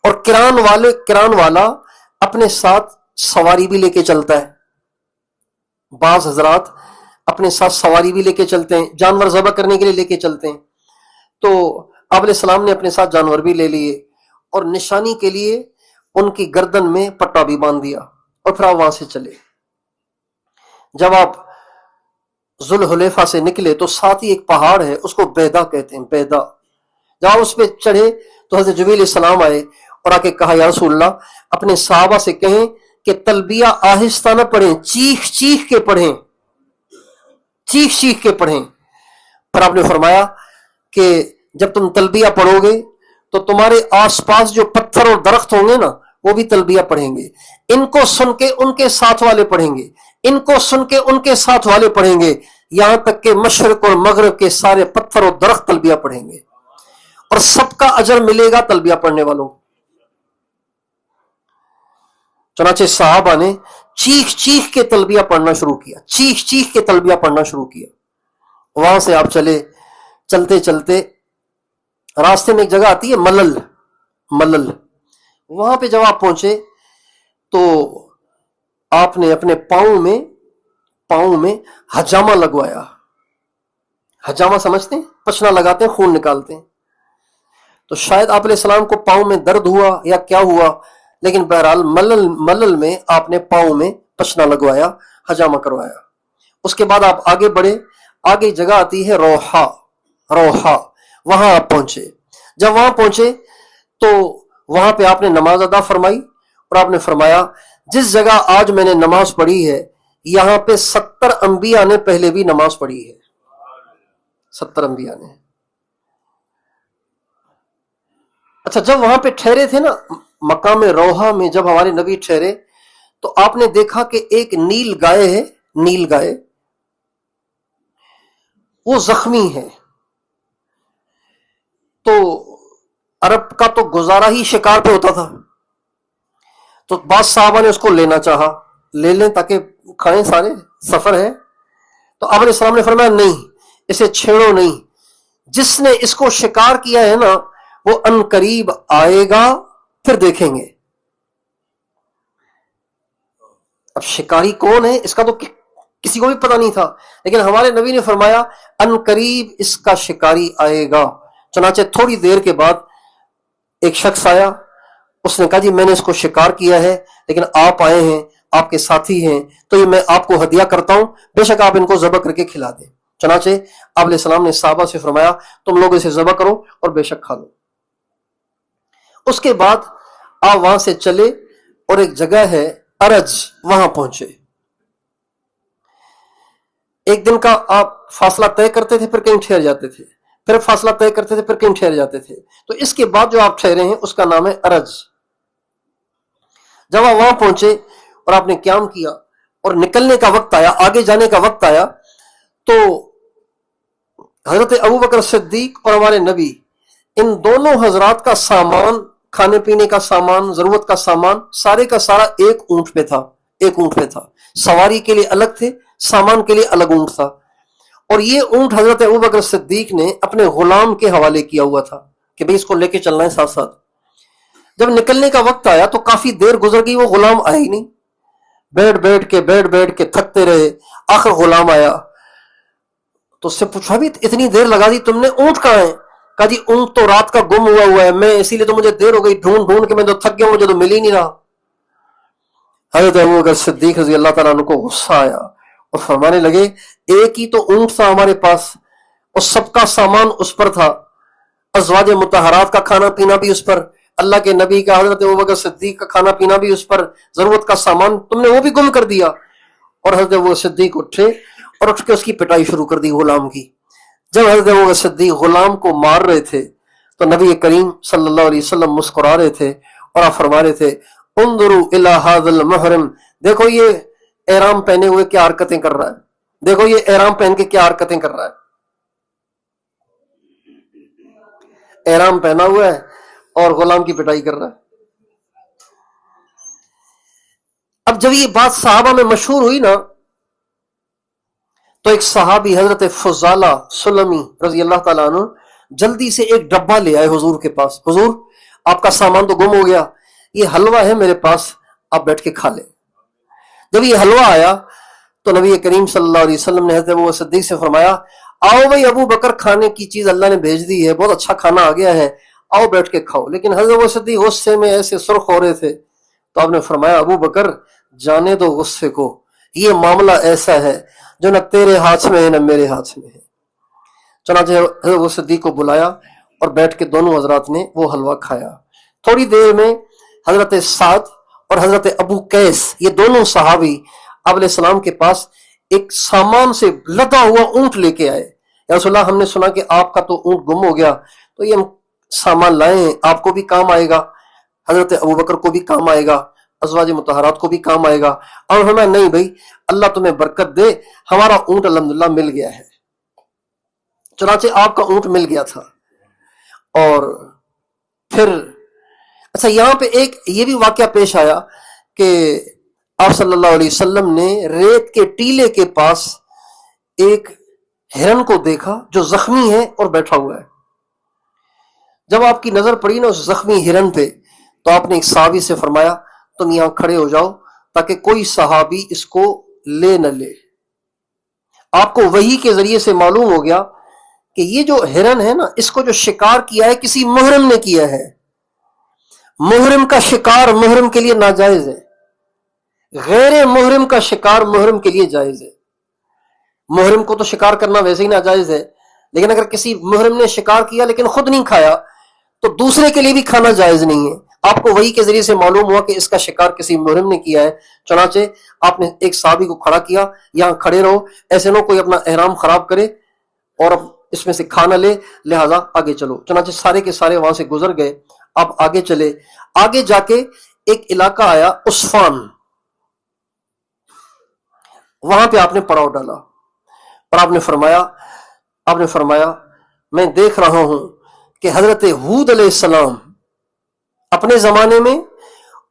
اور کران والا اپنے ساتھ سواری بھی لے کے چلتا ہے، بعض حضرات اپنے ساتھ سواری بھی لے کے چلتے ہیں، جانور ذبح کرنے کے لیے لے کے چلتے ہیں، تو آپ علیہ السلام نے اپنے ساتھ جانور بھی لے لیے اور نشانی کے لیے ان کی گردن میں پٹا بھی باندھ دیا، اور پھر آپ وہاں سے چلے۔ جب آپ ذوالحلیفہ سے نکلے تو ساتھ ہی ایک پہاڑ ہے، اس کو بیدا کہتے ہیں، بیدا۔ جب آپ اس پہ چڑھے تو حضرت جبریل علیہ السلام آئے اور آ کے کہا یا رسول اللہ اپنے صحابہ سے کہیں کہ تلبیہ آہستہ نہ پڑھیں، چیخ چیخ کے پڑھیں، چیخ چیخ کے پڑھیں۔ پر آپ نے فرمایا کہ جب تم تلبیہ پڑھو گے تو تمہارے آس پاس جو پتھر اور درخت ہوں گے نا وہ بھی تلبیہ پڑھیں گے، ان کو سن کے ان کے ساتھ والے پڑھیں گے، ان کو سن کے ان کے ساتھ والے پڑھیں گے، یہاں تک کہ مشرق اور مغرب کے سارے پتھر اور درخت تلبیہ پڑھیں گے، اور سب کا اجر ملے گا تلبیہ پڑھنے والوں۔ چنانچہ صحابہ نے چیخ چیخ کے تلبیہ پڑھنا شروع کیا، چیخ چیخ کے تلبیہ پڑھنا شروع کیا۔ وہاں سے آپ چلے، چلتے چلتے راستے میں ایک جگہ آتی ہے ملل، وہاں پہ جب آپ پہنچے تو آپ نے اپنے پاؤں میں حجامہ لگوایا۔ حجامہ سمجھتے ہیں؟ پچنا لگاتے ہیں، خون نکالتے ہیں۔ تو شاید آپ علیہ السلام کو پاؤں میں درد ہوا یا کیا ہوا، لیکن بہرحال ملل میں آپ نے پاؤں میں پچنا لگوایا، حجامہ کروایا۔ اس کے بعد آپ آگے بڑھے، آگے جگہ آتی ہے روحا، وہاں آپ پہنچے۔ جب وہاں پہنچے تو وہاں پہ آپ نے نماز ادا فرمائی، اور آپ نے فرمایا جس جگہ آج میں نے نماز پڑھی ہے یہاں پہ 70 انبیاء نے پہلے بھی نماز پڑھی ہے، 70 انبیاء نے۔ اچھا، جب وہاں پہ ٹھہرے تھے نا مقام روحا میں، جب ہمارے نبی ٹھہرے تو آپ نے دیکھا کہ ایک نیل گائے ہے، نیل گائے وہ زخمی ہے۔ تو عرب کا تو گزارا ہی شکار پہ ہوتا تھا، تو بعض صحابہ نے اس کو لینا چاہا، لے لیں تاکہ کھائیں، سارے سفر ہے۔ تو آپ علیہ السلام نے فرمایا نہیں، اسے چھیڑو نہیں، جس نے اس کو شکار کیا ہے نا وہ ان قریب آئے گا، پھر دیکھیں گے۔ اب شکاری کون ہے اس کا تو کسی کو بھی پتہ نہیں تھا، لیکن ہمارے نبی نے فرمایا ان قریب اس کا شکاری آئے گا۔ چنانچہ تھوڑی دیر کے بعد ایک شخص آیا، اس نے کہا جی میں نے اس کو شکار کیا ہے، لیکن آپ آئے ہیں، آپ کے ساتھی ہیں، تو یہ میں آپ کو ہدیہ کرتا ہوں، بے شک آپ ان کو ذبح کر کے کھلا دیں۔ چنانچہ آپ علیہ السلام نے صحابہ سے فرمایا تم لوگ اسے ذبح کرو اور بے شک کھا لو۔ اس کے بعد آپ وہاں سے چلے اور ایک جگہ ہے ارج، وہاں پہنچے۔ ایک دن کا آپ فاصلہ طے کرتے تھے، پھر کہیں ٹھہر جاتے تھے، پھر فاصلہ طے کرتے تھے، پھر کہیں ٹھہر جاتے تھے۔ تو اس کے بعد جو آپ ٹھہرے ہیں اس کا نام ہے ارج۔ جب آپ وہاں پہنچے اور آپ نے قیام کیا اور نکلنے کا وقت آیا، آگے جانے کا وقت آیا، تو حضرت ابوبکر صدیق اور ہمارے نبی، ان دونوں حضرات کا سامان، کھانے پینے کا سامان، ضرورت کا سامان، سارے کا سارا ایک اونٹ پہ تھا، سواری کے لیے الگ تھے، سامان کے لیے الگ اونٹ تھا۔ اور یہ اونٹ حضرت ابوبکر صدیق نے اپنے غلام کے حوالے کیا ہوا تھا کہ بھئی اس کو لے کے چلنا ہے ساتھ ساتھ۔ جب نکلنے کا وقت آیا تو کافی دیر گزر گئی، وہ غلام آیا ہی نہیں، بیٹھ بیٹھ کے تھکتے رہے، آخر غلام آیا تو اس سے پوچھا بھی اتنی دیر لگا دی تم نے، اونٹ کہاں ہے؟ کہا جی اونٹ تو رات کا گم ہوا ہے، میں اسی لیے تو مجھے دیر ہو گئی، ڈھونڈ کے میں تو تھک گیا ہوں، مجھے تو مل ہی نہیں رہا۔ حضرت ابوبکر صدیق رضی اللہ تعالیٰ عنہ کو غصہ آیا اور فرمانے لگے ایک ہی تو اونٹ تھا ہمارے پاس اور سب کا سامان اس پر تھا، ازواج مطہرات کا کھانا پینا بھی اس پر، اللہ کے نبی کا حضرت ابوبکر صدیق کا کھانا پینا بھی اس پر، ضرورت کا سامان تم نے وہ بھی گم کر دیا۔ اور حضرت ابوبکر صدیق اٹھے اور اٹھ کے اس کی پٹائی شروع کر دی غلام کی۔ جب حضرت ابوبکر صدیق غلام کو مار رہے تھے تو نبی کریم صلی اللہ علیہ وسلم مسکرا رہے تھے اور آپ فرما رہے تھے انظروا الی ھذا المحرم، دیکھو یہ احرام پہنے ہوئے کیا حرکتیں کر رہا ہے، دیکھو یہ احرام پہن کے کیا حرکتیں کر رہا ہے۔ احرام پہنا ہوا ہے اور غلام کی پٹائی کر رہا ہے۔ اب جب یہ بات صحابہ میں مشہور ہوئی نا تو ایک صحابی حضرت فضالہ سلمی رضی اللہ تعالیٰ عنہ جلدی سے ایک ڈبہ لے آئے حضور کے پاس. حضور آپ کا سامان تو گم ہو گیا, یہ حلوہ ہے میرے پاس, آپ بیٹھ کے کھا لیں. جب یہ حلوہ آیا تو نبی کریم صلی اللہ علیہ وسلم نے حضرت ابو صدیق سے فرمایا آؤ بھائی ابو بکر, کھانے کی چیز اللہ نے بھیج دی ہے, بہت اچھا کھانا آ گیا ہے, آؤ بیٹھ کے کھاؤ. لیکن حضرت ابو صدیق غصے میں ایسے سرخ ہو رہے تھے تو آپ نے فرمایا ابو بکر جانے دو غصے کو, یہ معاملہ ایسا ہے جو نہ تیرے ہاتھ میں ہے نہ میرے ہاتھ میں ہے. چنانچہ حضرت ابو صدیق کو بلایا اور بیٹھ کے دونوں حضرات نے وہ حلوہ کھایا. تھوڑی دیر میں حضرت سعد اور حضرت ابو قیس یہ دونوں صحابی آپ علیہ السلام کے پاس ایک سامان سے لدا ہوا اونٹ لے کے آئے. یا رسول اللہ, ہم نے سنا کہ آپ کا تو اونٹ گم ہو گیا, تو یہ ہم سامان لائے ہیں, آپ کو بھی کام آئے گا, حضرت ابو بکر کو بھی کام آئے گا, ازواج مطہرات کو بھی کام آئے گا. اور ہمیں نہیں بھائی, اللہ تمہیں برکت دے, ہمارا اونٹ الحمدللہ مل گیا ہے. چنانچہ آپ کا اونٹ مل گیا تھا. اور پھر اچھا یہاں پہ ایک یہ بھی واقعہ پیش آیا کہ آپ صلی اللہ علیہ وسلم نے ریت کے ٹیلے کے پاس ایک ہرن کو دیکھا جو زخمی ہے اور بیٹھا ہوا ہے. جب آپ کی نظر پڑی نا اس زخمی ہرن پہ تو آپ نے ایک صحابی سے فرمایا تم یہاں کھڑے ہو جاؤ تاکہ کوئی صحابی اس کو لے نہ لے. آپ کو وحی کے ذریعے سے معلوم ہو گیا کہ یہ جو ہرن ہے نا, اس کو جو شکار کیا ہے کسی محرم نے کیا ہے. محرم کا شکار محرم کے لیے ناجائز ہے, غیر محرم کا شکار محرم کے لیے جائز ہے. محرم کو تو شکار کرنا ویسے ہی ناجائز ہے, لیکن اگر کسی محرم نے شکار کیا لیکن خود نہیں کھایا تو دوسرے کے لیے بھی کھانا جائز نہیں ہے. آپ کو وحی کے ذریعے سے معلوم ہوا کہ اس کا شکار کسی محرم نے کیا ہے. چنانچہ آپ نے ایک صحابی کو کھڑا کیا, یہاں کھڑے رہو, ایسے نہ کوئی اپنا احرام خراب کرے اور اب اس میں سے کھانا لے, لہذا آگے چلو. چنانچہ سارے کے سارے وہاں سے گزر گئے. آپ آگے چلے, آگے جا کے ایک علاقہ آیا عصفان, وہاں پہ آپ نے پڑاؤ ڈالا اور آپ نے فرمایا میں دیکھ رہا ہوں کہ حضرت ہود علیہ السلام اپنے زمانے میں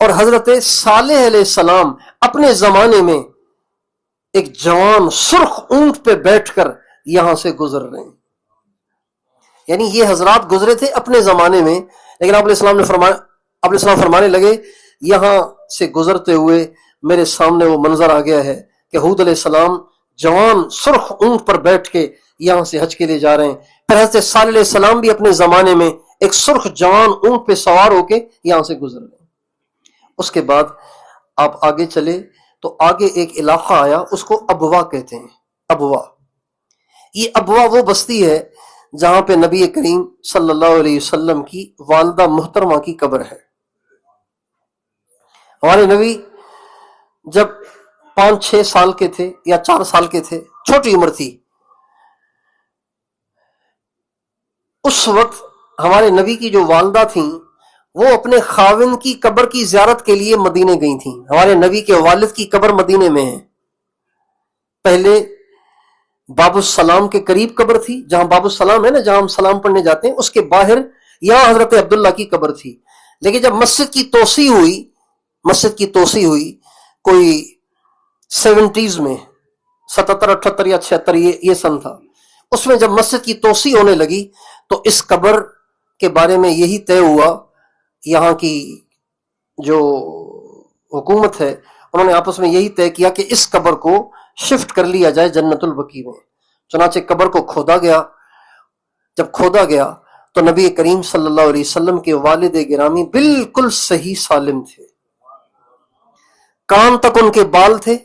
اور حضرت صالح علیہ السلام اپنے زمانے میں ایک جوان سرخ اونٹ پہ بیٹھ کر یہاں سے گزر رہے ہیں. یعنی یہ حضرات گزرے تھے اپنے زمانے میں, لیکن آپ علیہ السلام فرمانے لگے یہاں سے گزرتے ہوئے میرے سامنے وہ منظر آ گیا ہے کہ ہود علیہ السلام جوان سرخ اونٹ پر بیٹھ کے یہاں سے حج کے لیے جا رہے ہیں. پھر حضرت صالح علیہ السلام بھی اپنے زمانے میں ایک سرخ جوان اونٹ پہ سوار ہو کے یہاں سے گزر رہے ہیں. اس کے بعد آپ آگے چلے تو آگے ایک علاقہ آیا, اس کو ابوا کہتے ہیں. ابوا, یہ ابوا وہ بستی ہے جہاں پہ نبی کریم صلی اللہ علیہ وسلم کی والدہ محترمہ کی قبر ہے. ہمارے نبی جب 5-6 سال کے تھے یا 4 سال کے تھے, چھوٹی عمر تھی, اس وقت ہمارے نبی کی جو والدہ تھیں وہ اپنے خاوند کی قبر کی زیارت کے لیے مدینے گئی تھیں. ہمارے نبی کے والد کی قبر مدینے میں ہے. پہلے باب السلام کے قریب قبر تھی, جہاں باب السلام ہے نا, جہاں ہم سلام پڑھنے جاتے ہیں, اس کے باہر یہاں حضرت عبداللہ کی قبر تھی. لیکن جب مسجد کی توسیع ہوئی کوئی 70s میں, 77, 78 یا 76 یہ سن تھا, اس میں جب مسجد کی توسیع ہونے لگی تو اس قبر کے بارے میں یہی طے ہوا, یہاں کی جو حکومت ہے انہوں نے آپس میں یہی طے کیا کہ اس قبر کو شفٹ کر لیا جائے جنت البقیع میں. چنانچہ قبر کو کھودا گیا. جب کھودا گیا تو نبی کریم صلی اللہ علیہ وسلم کے والد گرامی بالکل صحیح سالم تھے. کان تک ان کے بال تھے,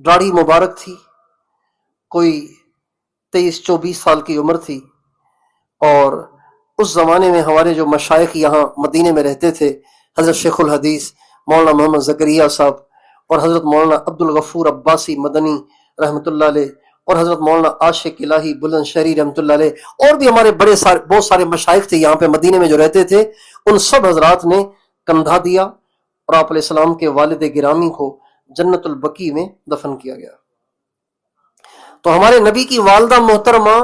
داڑھی مبارک تھی, کوئی 23-24 سال کی عمر تھی. اور اس زمانے میں ہمارے جو مشائخ یہاں مدینے میں رہتے تھے, حضرت شیخ الحدیث مولانا محمد زکریا صاحب اور حضرت مولانا عبد الغفور عباسی مدنی رحمۃ اللہ علیہ اور حضرت مولانا عاشق الہی بلند شہری رحمۃ اللہ علیہ, اور بھی ہمارے بہت سارے مشائخ تھے یہاں پہ مدینے میں جو رہتے تھے, ان سب حضرات نے کندھا دیا اور آپ علیہ السلام کے والد گرامی کو جنت البقیع میں دفن کیا گیا. تو ہمارے نبی کی والدہ محترمہ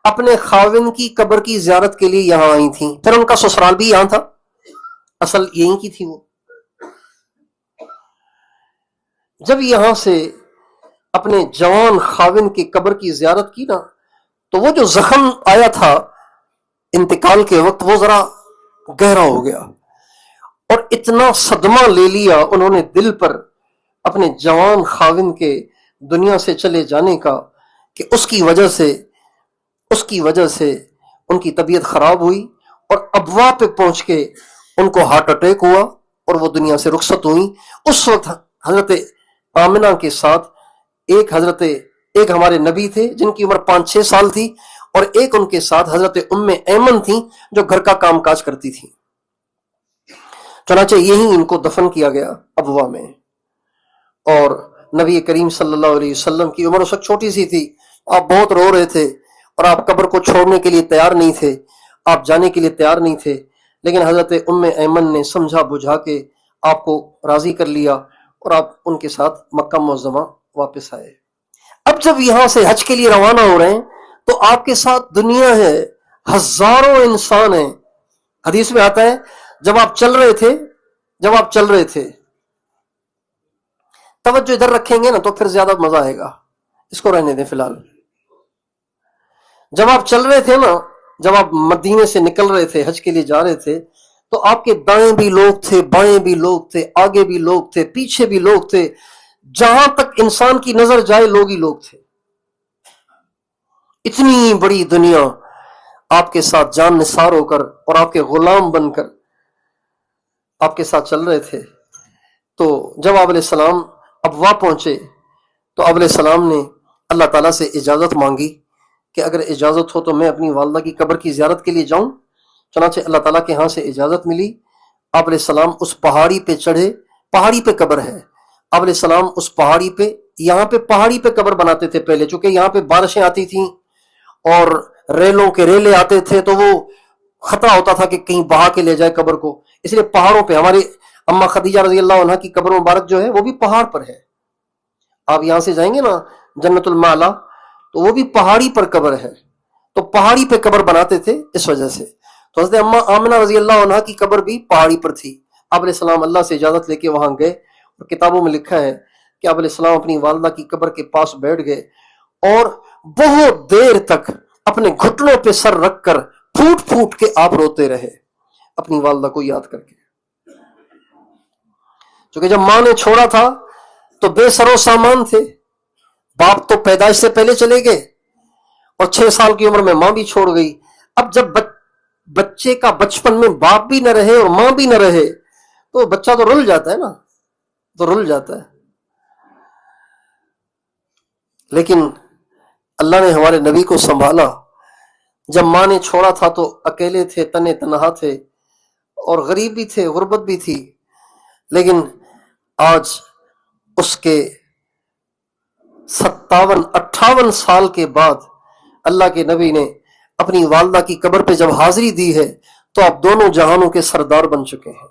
اپنے خاوند کی قبر کی زیارت کے لیے یہاں آئی تھیں. پھر ان کا سسرال بھی یہاں تھا, اصل یہیں کی تھی وہ. جب یہاں سے اپنے جوان خاوند کی قبر کی زیارت کی نا، تو وہ جو زخم آیا تھا انتقال کے وقت، وہ ذرا گہرا ہو گیا، اور اتنا صدمہ لے لیا انہوں نے دل پر اپنے جوان خاوند کے دنیا سے چلے جانے کا، کہ اس کی وجہ سے ان کی طبیعت خراب ہوئی، اور ابوا پہ پہنچ کے ان کو ہارٹ اٹیک ہوا اور وہ دنیا سے رخصت ہوئی۔ اس وقت حضرت آمنہ کے ساتھ ایک ہمارے نبی تھے جن کی عمر 5-6 سال تھی، اور ایک ان کے ساتھ حضرت ام ایمن تھیں جو گھر کا کام کاج کرتی تھی۔ چنانچہ یہی ان کو دفن کیا گیا ابوا میں، اور نبی کریم صلی اللہ علیہ وسلم کی عمر اس وقت چھوٹی سی تھی، آپ بہت رو رہے تھے اور آپ قبر کو چھوڑنے کے لیے تیار نہیں تھے، آپ جانے کے لیے تیار نہیں تھے، لیکن حضرت ام ایمن نے سمجھا بجھا کے آپ کو راضی کر لیا، اور آپ ان کے ساتھ مکہ معظمہ واپس آئے۔ اب جب یہاں سے حج کے لیے روانہ ہو رہے ہیں تو آپ کے ساتھ دنیا ہے، ہزاروں انسان ہیں۔ حدیث میں آتا ہے جب آپ چل رہے تھے توجہ ادھر رکھیں گے نا تو پھر زیادہ مزہ آئے گا، اس کو رہنے دیں فی الحال۔ جب آپ چل رہے تھے نا، جب آپ مدینے سے نکل رہے تھے حج کے لیے جا رہے تھے، تو آپ کے دائیں بھی لوگ تھے، بائیں بھی لوگ تھے، آگے بھی لوگ تھے، پیچھے بھی لوگ تھے، جہاں تک انسان کی نظر جائے لوگ ہی لوگ تھے۔ اتنی بڑی دنیا آپ کے ساتھ جان نثار ہو کر اور آپ کے غلام بن کر آپ کے ساتھ چل رہے تھے۔ تو جب آپ علیہ السلام ابوا پہنچے تو آپ علیہ السلام نے اللہ تعالیٰ سے اجازت مانگی کہ اگر اجازت ہو تو میں اپنی والدہ کی قبر کی زیارت کے لیے جاؤں۔ چنانچہ اللہ تعالیٰ کے ہاں سے اجازت ملی، آپ علیہ السلام اس پہاڑی پہ چڑھے، پہاڑی پہ قبر ہے۔ آپ علیہ السلام اس پہاڑی پہ، یہاں پہ پہاڑی پہ قبر بناتے تھے پہلے، چونکہ یہاں پہ بارشیں آتی تھیں اور ریلوں کے ریلے آتے تھے تو وہ خطرہ ہوتا تھا کہ کہیں بہا کے لے جائے قبر کو، اس لیے پہاڑوں پہ ہماری اما خدیجہ رضی اللہ عنہ کی قبر مبارک جو ہے وہ بھی پہاڑ پر ہے۔ آپ یہاں سے جائیں گے نا جنت المعلا تو وہ بھی پہاڑی پر قبر ہے، تو پہاڑی پہ قبر بناتے تھے اس وجہ سے۔ تو حضرت اما آمنہ رضی اللہ عنہ کی قبر بھی پہاڑی پر تھی۔ آپ علیہ السلام اللہ سے اجازت لے کے وہاں گئے، اور کتابوں میں لکھا ہے کہ آپ علیہ السلام اپنی والدہ کی قبر کے پاس بیٹھ گئے اور بہت دیر تک اپنے گھٹنوں پہ سر رکھ کر پھوٹ پھوٹ کے آپ روتے رہے اپنی والدہ کو یاد کر کے، کیونکہ جب ماں نے چھوڑا تھا تو بے سر و سامان تھے، باپ تو پیدائش سے پہلے چلے گئے اور 6 سال کی عمر میں ماں بھی چھوڑ گئی۔ اب جب بچے کا بچپن میں باپ بھی نہ رہے اور ماں بھی نہ رہے تو بچہ تو رل جاتا ہے نا، لیکن اللہ نے ہمارے نبی کو سنبھالا۔ جب ماں نے چھوڑا تھا تو اکیلے تھے، تنے تنہا تھے، اور غریب بھی تھے، غربت بھی تھی، لیکن آج اس کے 57-58 سال کے بعد اللہ کے نبی نے اپنی والدہ کی قبر پہ جب حاضری دی ہے تو آپ دونوں جہانوں کے سردار بن چکے ہیں،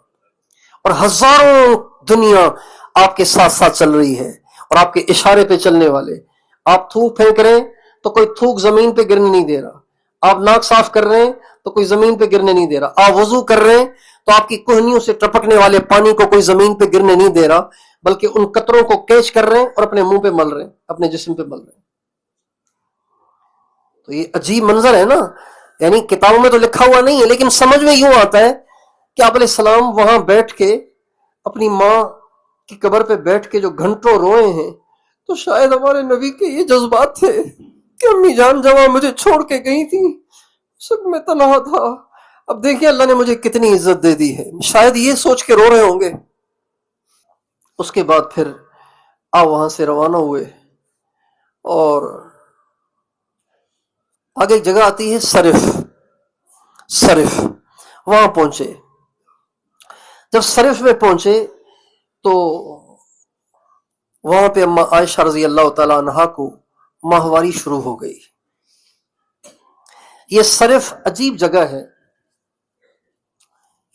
اور ہزاروں دنیا آپ کے ساتھ ساتھ چل رہی ہے اور آپ کے اشارے پہ چلنے والے۔ آپ تھوک پھینک رہے ہیں تو کوئی تھوک زمین پہ گرنے نہیں دے رہا، آپ ناک صاف کر رہے ہیں تو کوئی زمین پہ گرنے نہیں دے رہا، آپ وضو کر رہے ہیں تو آپ کی کوہنیوں سے ٹپکنے والے پانی کو کوئی زمین پہ گرنے نہیں دے رہا، بلکہ ان قطروں کو کیچ کر رہے ہیں اور اپنے منہ پہ مل رہے ہیں، اپنے جسم پہ مل رہے ہیں۔ تو یہ عجیب منظر ہے نا، یعنی کتابوں میں تو لکھا ہوا نہیں ہے لیکن سمجھ میں یوں آتا ہے کہ آپ علیہ السلام وہاں بیٹھ کے اپنی ماں کی قبر پہ بیٹھ کے جو گھنٹوں روئے ہیں، تو شاید ہمارے نبی کے یہ جذبات تھے کہ امی جان جب مجھے چھوڑ کے گئی تھی سب میں تنہا تھا، اب دیکھیں اللہ نے مجھے کتنی عزت دے دی ہے، شاید یہ سوچ کے رو رہے ہوں گے۔ اس کے بعد پھر آپ وہاں سے روانہ ہوئے اور آگے ایک جگہ آتی ہے صرف، وہاں پہنچے۔ جب صرف میں پہنچے تو وہاں پہ اما عائشہ رضی اللہ تعالی عنہا کو ماہواری شروع ہو گئی۔ یہ صرف عجیب جگہ ہے،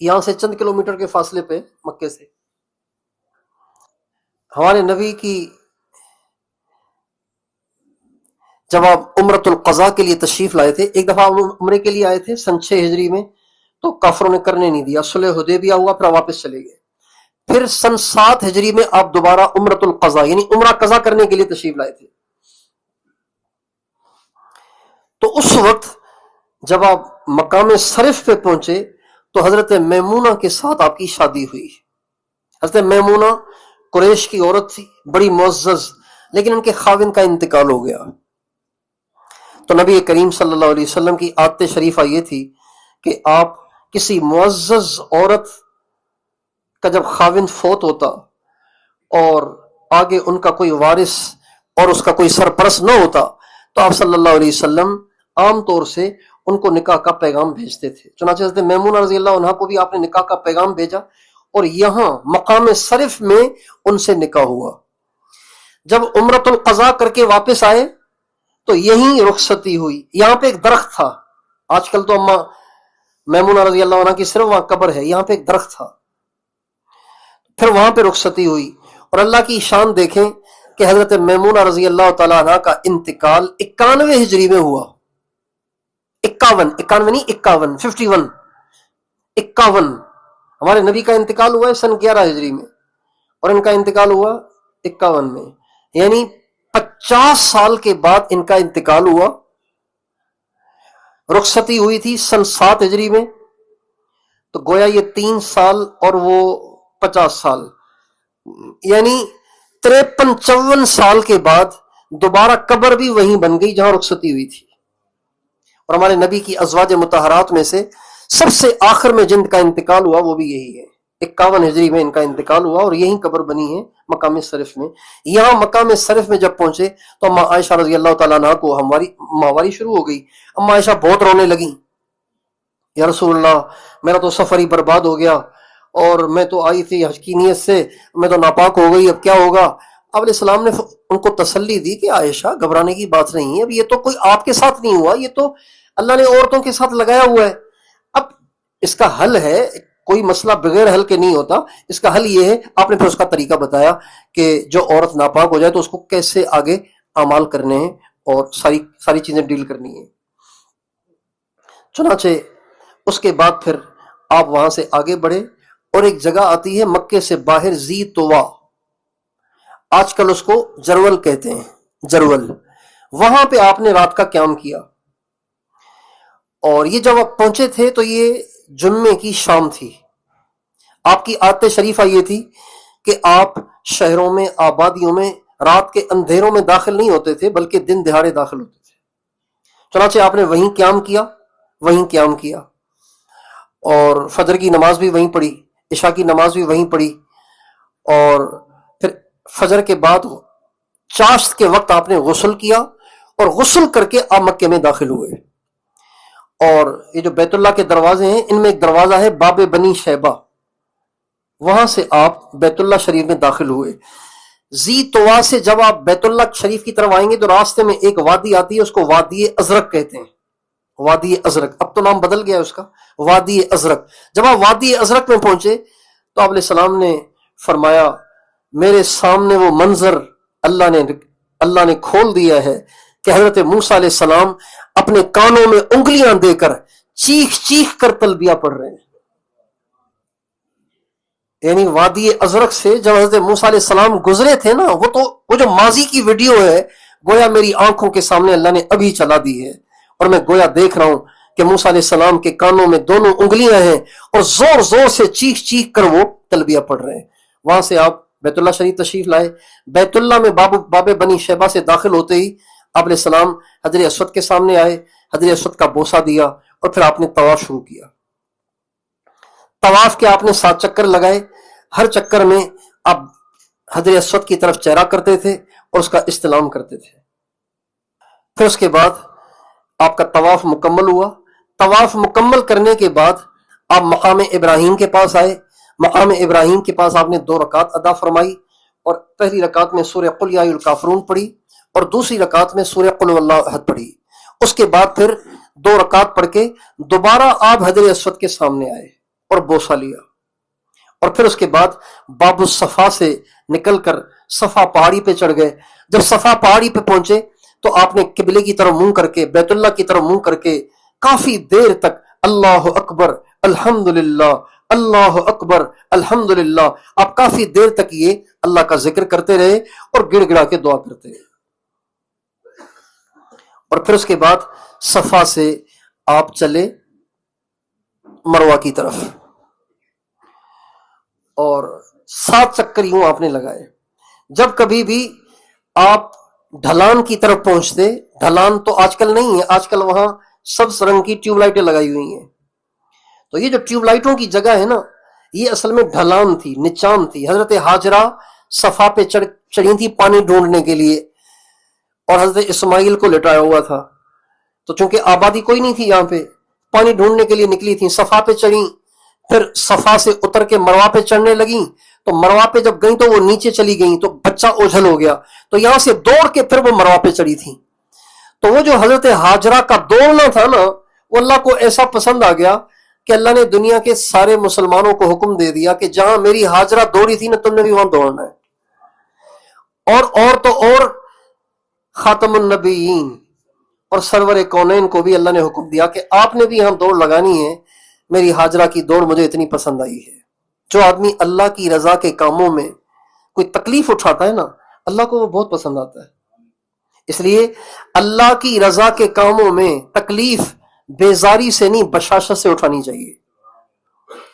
یہاں سے چند کلومیٹر کے فاصلے پہ مکے سے۔ ہمارے نبی کی جب آپ عمرۃ القضاء کے لیے تشریف لائے تھے، ایک دفعہ عمرے کے لیے آئے تھے سن 6 ہجری میں، تو کافروں نے کرنے نہیں دیا، صلح حدیبیہ ہوا، پھر واپس چلے گئے۔ پھر سن 7 ہجری میں آپ دوبارہ عمرۃ القضاء یعنی عمرہ قضا کرنے کے لیے تشریف لائے تھے. تو اس وقت جب آپ مقام صرف پہ پہنچے تو حضرت میمونہ کے ساتھ آپ کی شادی ہوئی. حضرت میمونہ قریش کی عورت تھی، بڑی معزز، لیکن ان کے خاوند کا انتقال ہو گیا. تو نبی کریم صلی اللہ علیہ وسلم کی عادت شریفہ یہ تھی کہ آپ کسی معزز عورت کا جب خاوند فوت ہوتا اور آگے ان کا کوئی وارث اور اس کا کوئی سرپرست نہ ہوتا تو آپ صلی اللہ علیہ وسلم عام طور سے ان کو نکاح کا پیغام بھیجتے تھے. چنانچہ حضرت میمونہ رضی اللہ عنہا کو بھی آپ نے نکاح کا پیغام بھیجا اور یہاں مقام صرف میں ان سے نکاح ہوا. جب عمرۃ القضاء کر کے واپس آئے تو یہیں رخصتی ہوئی. یہاں پہ ایک درخت تھا، آج کل تو اما میمونہ رضی اللہ عنہ کی صرف وہاں قبر ہے، یہاں پہ ایک درخت تھا. پھر وہاں پہ رخصتی ہوئی. اور اللہ کی شان دیکھیں کہ حضرت میمونہ رضی اللہ تعالیٰ عنہ کا انتقال 91 ہجری میں ہوا. 51 نہیں 51 ہمارے نبی کا انتقال ہوا ہے سن 11 ہجری میں اور ان کا انتقال ہوا 51 میں، یعنی 50 سال کے بعد ان کا انتقال ہوا. رخصتی ہوئی تھی سن 7 ہجری میں، تو گویا یہ 3 سال اور وہ 50 سال، یعنی 53-54 سال کے بعد دوبارہ قبر بھی وہیں بن گئی جہاں رخصتی ہوئی تھی. اور ہمارے نبی کی ازواج مطہرات میں سے سب سے آخر میں جن کا انتقال ہوا وہ بھی یہی ہے. 51 ہجری میں ان کا انتقال ہوا اور یہی قبر بنی ہے مقام صرف میں. یہاں مقام صرف میں جب پہنچے تو اما عائشہ رضی اللہ تعالیٰ عنہ کو ماہواری شروع ہو گئی. اما عائشہ بہت رونے لگیں، یا رسول اللہ میرا تو سفر ہی برباد ہو گیا اور میں تو آئی تھی حج کی نیت سے، میں تو ناپاک ہو گئی، اب کیا ہوگا؟ آپ علیہ السلام نے ان کو تسلی دی کہ عائشہ گھبرانے کی بات نہیں ہے، اب یہ تو کوئی آپ کے ساتھ نہیں ہوا، یہ تو اللہ نے عورتوں کے ساتھ لگایا ہوا ہے. اب اس کا حل ہے، کوئی مسئلہ بغیر حل کے نہیں ہوتا. اس کا حل یہ ہے، آپ نے پھر اس کا طریقہ بتایا کہ جو عورت ناپاک ہو جائے تو اس کو کیسے آگے اعمال کرنے ہیں اور ساری چیزیں ڈیل کرنی ہیں. چنانچہ اس کے بعد پھر آپ وہاں سے آگے بڑھے اور ایک جگہ آتی ہے مکے سے باہر ذی طوا، آج کل اس کو جرول کہتے ہیں، جرول. وہاں پہ آپ نے رات کا قیام کیا. اور یہ جب آپ پہنچے تھے تو یہ جمعے کی شام تھی. آپ کی عادت شریفہ یہ تھی کہ آپ شہروں میں آبادیوں میں رات کے اندھیروں میں داخل نہیں ہوتے تھے بلکہ دن دہاڑے داخل ہوتے تھے. چنانچہ آپ نے وہیں قیام کیا اور فجر کی نماز بھی وہیں پڑھی، عشاء کی نماز بھی وہیں پڑھی، اور پھر فجر کے بعد چاشت کے وقت آپ نے غسل کیا اور غسل کر کے آپ مکے میں داخل ہوئے. اور یہ جو بیت اللہ کے دروازے ہیں ان میں ایک دروازہ ہے باب بنی شیبہ، وہاں سے آپ بیت اللہ شریف میں داخل ہوئے. ذی طوا سے جب آپ بیت اللہ شریف کی طرف آئیں گے تو راستے میں ایک وادی آتی ہے، اس کو وادی ازرق کہتے ہیں. وادی ازرق، اب تو نام بدل گیا ہے اس کا، وادی ازرق. جب آپ وادی ازرق میں پہنچے تو آپ علیہ السلام نے فرمایا میرے سامنے وہ منظر اللہ نے کھول دیا ہے کہ حضرت موسیٰ علیہ السلام اپنے کانوں میں انگلیاں دے کر چیخ کر تلبیہ پڑھ رہے ہیں. یعنی وادی ازرق سے جب حضرت موسیٰ علیہ السلام گزرے تھے نا، وہ جو ماضی کی ویڈیو ہے گویا میری آنکھوں کے سامنے اللہ نے ابھی چلا دی ہے، اور میں گویا دیکھ رہا ہوں کہ موسیٰ علیہ السلام کے کانوں میں دونوں انگلیاں ہیں اور زور زور سے چیخ کر وہ تلبیہ پڑھ رہے ہیں. وہاں سے آپ بیت اللہ شریف تشریف لائے. بیت اللہ میں باب بنی شیبہ سے داخل ہوتے ہی آپ علیہ السلام حجر اسود کے سامنے آئے، حجر اسود کا بوسہ دیا اور پھر آپ نے طواف شروع کیا. طواف کے آپ نے 7 چکر لگائے. ہر چکر میں آپ حجر اسود کی طرف چہرہ کرتے تھے اور اس کا استلام کرتے تھے. پھر اس کے بعد آپ کا طواف مکمل ہوا. طواف مکمل کرنے کے بعد آپ مقام ابراہیم کے پاس آئے. مقام ابراہیم کے پاس آپ نے 2 رکعت ادا فرمائی اور پہلی رکعت میں سورہ قل یا الکافرون پڑھی اور دوسری رکعت میں سورہ قل واللہ احد پڑھی. اس کے بعد پھر 2 رکعت پڑھ کے دوبارہ آپ حجر اسود کے سامنے آئے اور بوسہ لیا. اور پھر اس کے بعد باب الصفا سے نکل کر صفا پہاڑی پہ چڑھ گئے. جب صفا پہاڑی پہ پہنچے تو آپ نے قبلے کی طرف منہ کر کے، بیت اللہ کی طرف منہ کر کے کافی دیر تک اللہ اکبر الحمدللہ اللہ اکبر الحمدللہ، آپ کافی دیر تک یہ اللہ کا ذکر کرتے رہے اور گڑ گڑا کے دعا کرتے رہے، اور پھر اس کے بعد صفا سے آپ چلے مروہ کی طرف، اور 7 چکر یوں آپ نے لگائے۔ جب کبھی بھی آپ ڈھلان کی طرف پہنچتے، ڈھلان تو آج کل نہیں ہے، آج کل وہاں سبز رنگ کی ٹیوب لائٹیں لگائی ہوئی ہیں، تو یہ جو ٹیوب لائٹوں کی جگہ ہے نا، یہ اصل میں ڈھلان تھی، نچان تھی۔ حضرت ہاجرہ صفا پہ چڑھی تھی پانی ڈھونڈنے کے لیے، اور حضرت اسماعیل کو لٹایا ہوا تھا، تو چونکہ آبادی کوئی نہیں تھی یہاں پہ، پانی ڈھونڈنے کے لیے نکلی تھی، صفا پہ چڑھی، پھر صفا سے اتر کے مروہ پہ چڑھنے لگیں، تو مروہ پہ جب گئیں تو وہ نیچے چلی گئیں تو بچہ اوجھل ہو گیا، تو یہاں سے دوڑ کے پھر وہ مروہ پہ چڑھی تھی۔ تو وہ جو حضرت ہاجرہ کا دوڑنا تھا نا، وہ اللہ کو ایسا پسند آ گیا کہ اللہ نے دنیا کے سارے مسلمانوں کو حکم دے دیا کہ جہاں میری ہاجرہ دوڑی تھی نا، تم نے بھی وہاں دوڑنا ہے۔ اور تو اور خاتم النبیین اور سرور کونین کو بھی اللہ نے حکم دیا کہ آپ نے بھی یہاں دوڑ لگانی ہے، میری ہاجرہ کی دوڑ مجھے اتنی پسند آئی ہے۔ جو آدمی اللہ کی رضا کے کاموں میں کوئی تکلیف اٹھاتا ہے نا، اللہ کو وہ بہت پسند آتا ہے۔ اس لیے اللہ کی رضا کے کاموں میں تکلیف بیزاری سے نہیں، بشاشت سے اٹھانی چاہیے۔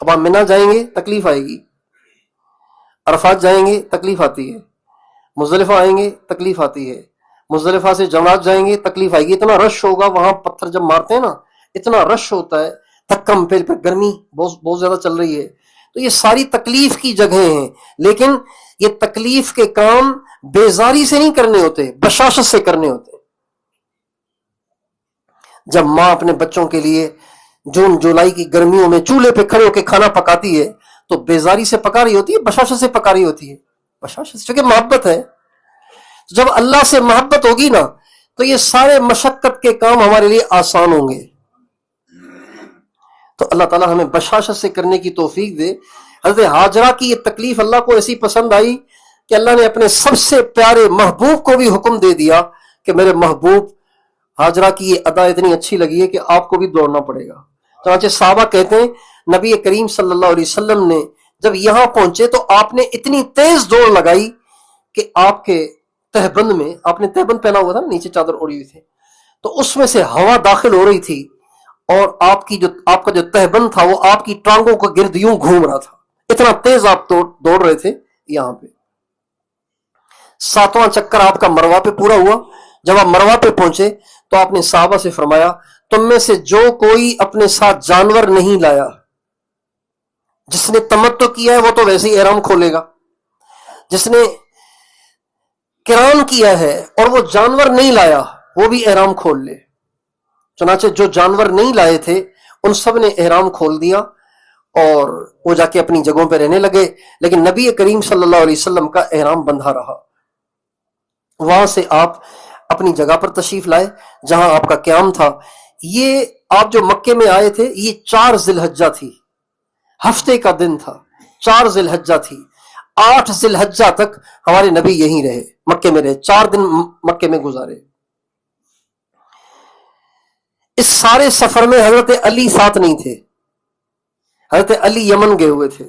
اب آپ منی جائیں گے تکلیف آئے گی، عرفات جائیں گے تکلیف آتی ہے، مزدلفہ آئیں گے تکلیف آتی ہے، مزدلفہ سے جمرات جائیں گے تکلیف آئے گی، اتنا رش ہوگا وہاں، پتھر جب مارتے ہیں نا اتنا رش ہوتا ہے، تھکم پہ گرمی بہت زیادہ چل رہی ہے، تو یہ ساری تکلیف کی جگہیں ہیں، لیکن یہ تکلیف کے کام بیزاری سے نہیں کرنے ہوتے، بشاشت سے کرنے ہوتے۔ جب ماں اپنے بچوں کے لیے جون جولائی کی گرمیوں میں چولہے پہ کھڑے ہو کے کھانا پکاتی ہے تو بیزاری سے پکا رہی ہوتی ہے، بشاشت سے پکا رہی ہوتی ہے، بشاشت سے، کیونکہ محبت ہے۔ جب اللہ سے محبت ہوگی نا تو یہ سارے مشقت کے کام ہمارے لیے آسان ہوں گے۔ تو اللہ تعالیٰ ہمیں بشاشت سے کرنے کی توفیق دے۔ حضرت ہاجرہ کی یہ تکلیف اللہ کو ایسی پسند آئی کہ اللہ نے اپنے سب سے پیارے محبوب کو بھی حکم دے دیا کہ میرے محبوب ہاجرہ کی یہ ادا اتنی اچھی لگی ہے کہ آپ کو بھی دوڑنا پڑے گا۔ چنانچہ صحابہ کہتے ہیں نبی کریم صلی اللہ علیہ وسلم نے جب یہاں پہنچے تو آپ نے اتنی تیز دوڑ لگائی کہ آپ کے تہبند میں، آپ نے تہبند پہنا ہوا تھا نا، نیچے چادر اوڑھی ہوئی تھی، تو اس میں سے ہوا داخل ہو رہی تھی، اور آپ کا جو تہبند تھا وہ آپ کی ٹانگوں کو گرد یوں گھوم رہا تھا، اتنا تیز آپ دوڑ رہے تھے یہاں پہ۔ 7واں چکر آپ کا مروہ پہ پورا ہوا۔ جب آپ مروہ پہ پہنچے تو آپ نے صحابہ سے فرمایا تم میں سے جو کوئی اپنے ساتھ جانور نہیں لایا، جس نے تمتع کیا ہے وہ تو ویسے ہی احرام کھولے گا، جس نے قران کیا ہے اور وہ جانور نہیں لایا وہ بھی احرام کھول لے۔ چنانچہ جو جانور نہیں لائے تھے ان سب نے احرام کھول دیا اور وہ جا کے اپنی جگہوں پہ رہنے لگے، لیکن نبی کریم صلی اللہ علیہ وسلم کا احرام بندھا رہا۔ وہاں سے آپ اپنی جگہ پر تشریف لائے جہاں آپ کا قیام تھا۔ یہ آپ جو مکے میں آئے تھے یہ 4 ذی الحجہ تھی، ہفتے کا دن تھا، 4 ذی الحجہ تھی۔ 8 ذی الحجہ تک ہمارے نبی یہیں رہے، مکے میں رہے، 4 دن مکے میں گزارے۔ اس سارے سفر میں حضرت علی ساتھ نہیں تھے، حضرت علی یمن گئے ہوئے تھے،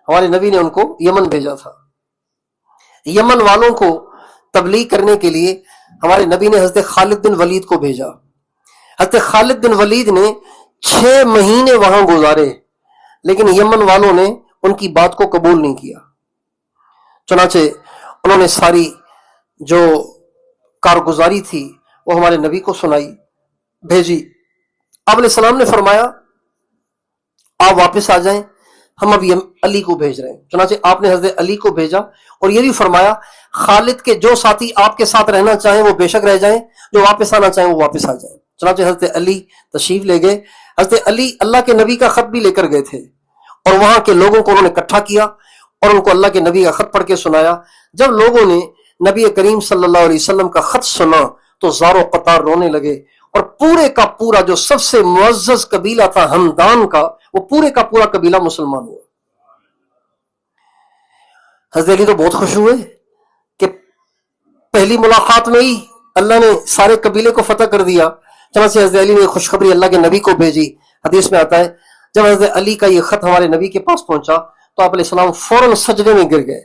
ہمارے نبی نے ان کو یمن بھیجا تھا۔ یمن والوں کو تبلیغ کرنے کے لیے ہمارے نبی نے حضرت خالد بن ولید کو بھیجا۔ حضرت خالد بن ولید نے 6 مہینے وہاں گزارے، لیکن یمن والوں نے ان کی بات کو قبول نہیں کیا۔ چنانچہ انہوں نے ساری جو کارگزاری تھی وہ ہمارے نبی کو سنائی، بھیجی۔ آپ علیہ السلام نے فرمایا آپ واپس آ جائیں، ہم اب علی کو بھیج رہے ہیں۔ چنانچہ آپ نے حضرت علی کو بھیجا اور یہ بھی فرمایا خالد کے جو ساتھی آپ کے ساتھ رہنا چاہیں وہ بے شک رہ جائیں، جو واپس آنا چاہیں وہ واپس آ جائیں۔ چنانچہ حضرت علی تشریف لے گئے۔ حضرت علی اللہ کے نبی کا خط بھی لے کر گئے تھے اور وہاں کے لوگوں کو انہوں نے اکٹھا کیا اور ان کو اللہ کے نبی کا خط پڑھ کے سنایا۔ جب لوگوں نے نبی کریم صلی اللہ علیہ وسلم کا خط سنا تو زار و قطار رونے لگے، اور پورے کا پورا جو سب سے معزز قبیلہ تھا ہمدان کا، وہ پورے کا پورا قبیلہ مسلمان ہوا۔ حضرت علی تو بہت خوش ہوئے کہ پہلی ملاقات میں ہی اللہ نے سارے قبیلے کو فتح کر دیا۔ چنانچہ حضرت علی نے خوشخبری اللہ کے نبی کو بھیجی۔ حدیث میں آتا ہے جب حضرت علی کا یہ خط ہمارے نبی کے پاس پہنچا تو آپ علیہ السلام فوراً سجدے میں گر گئے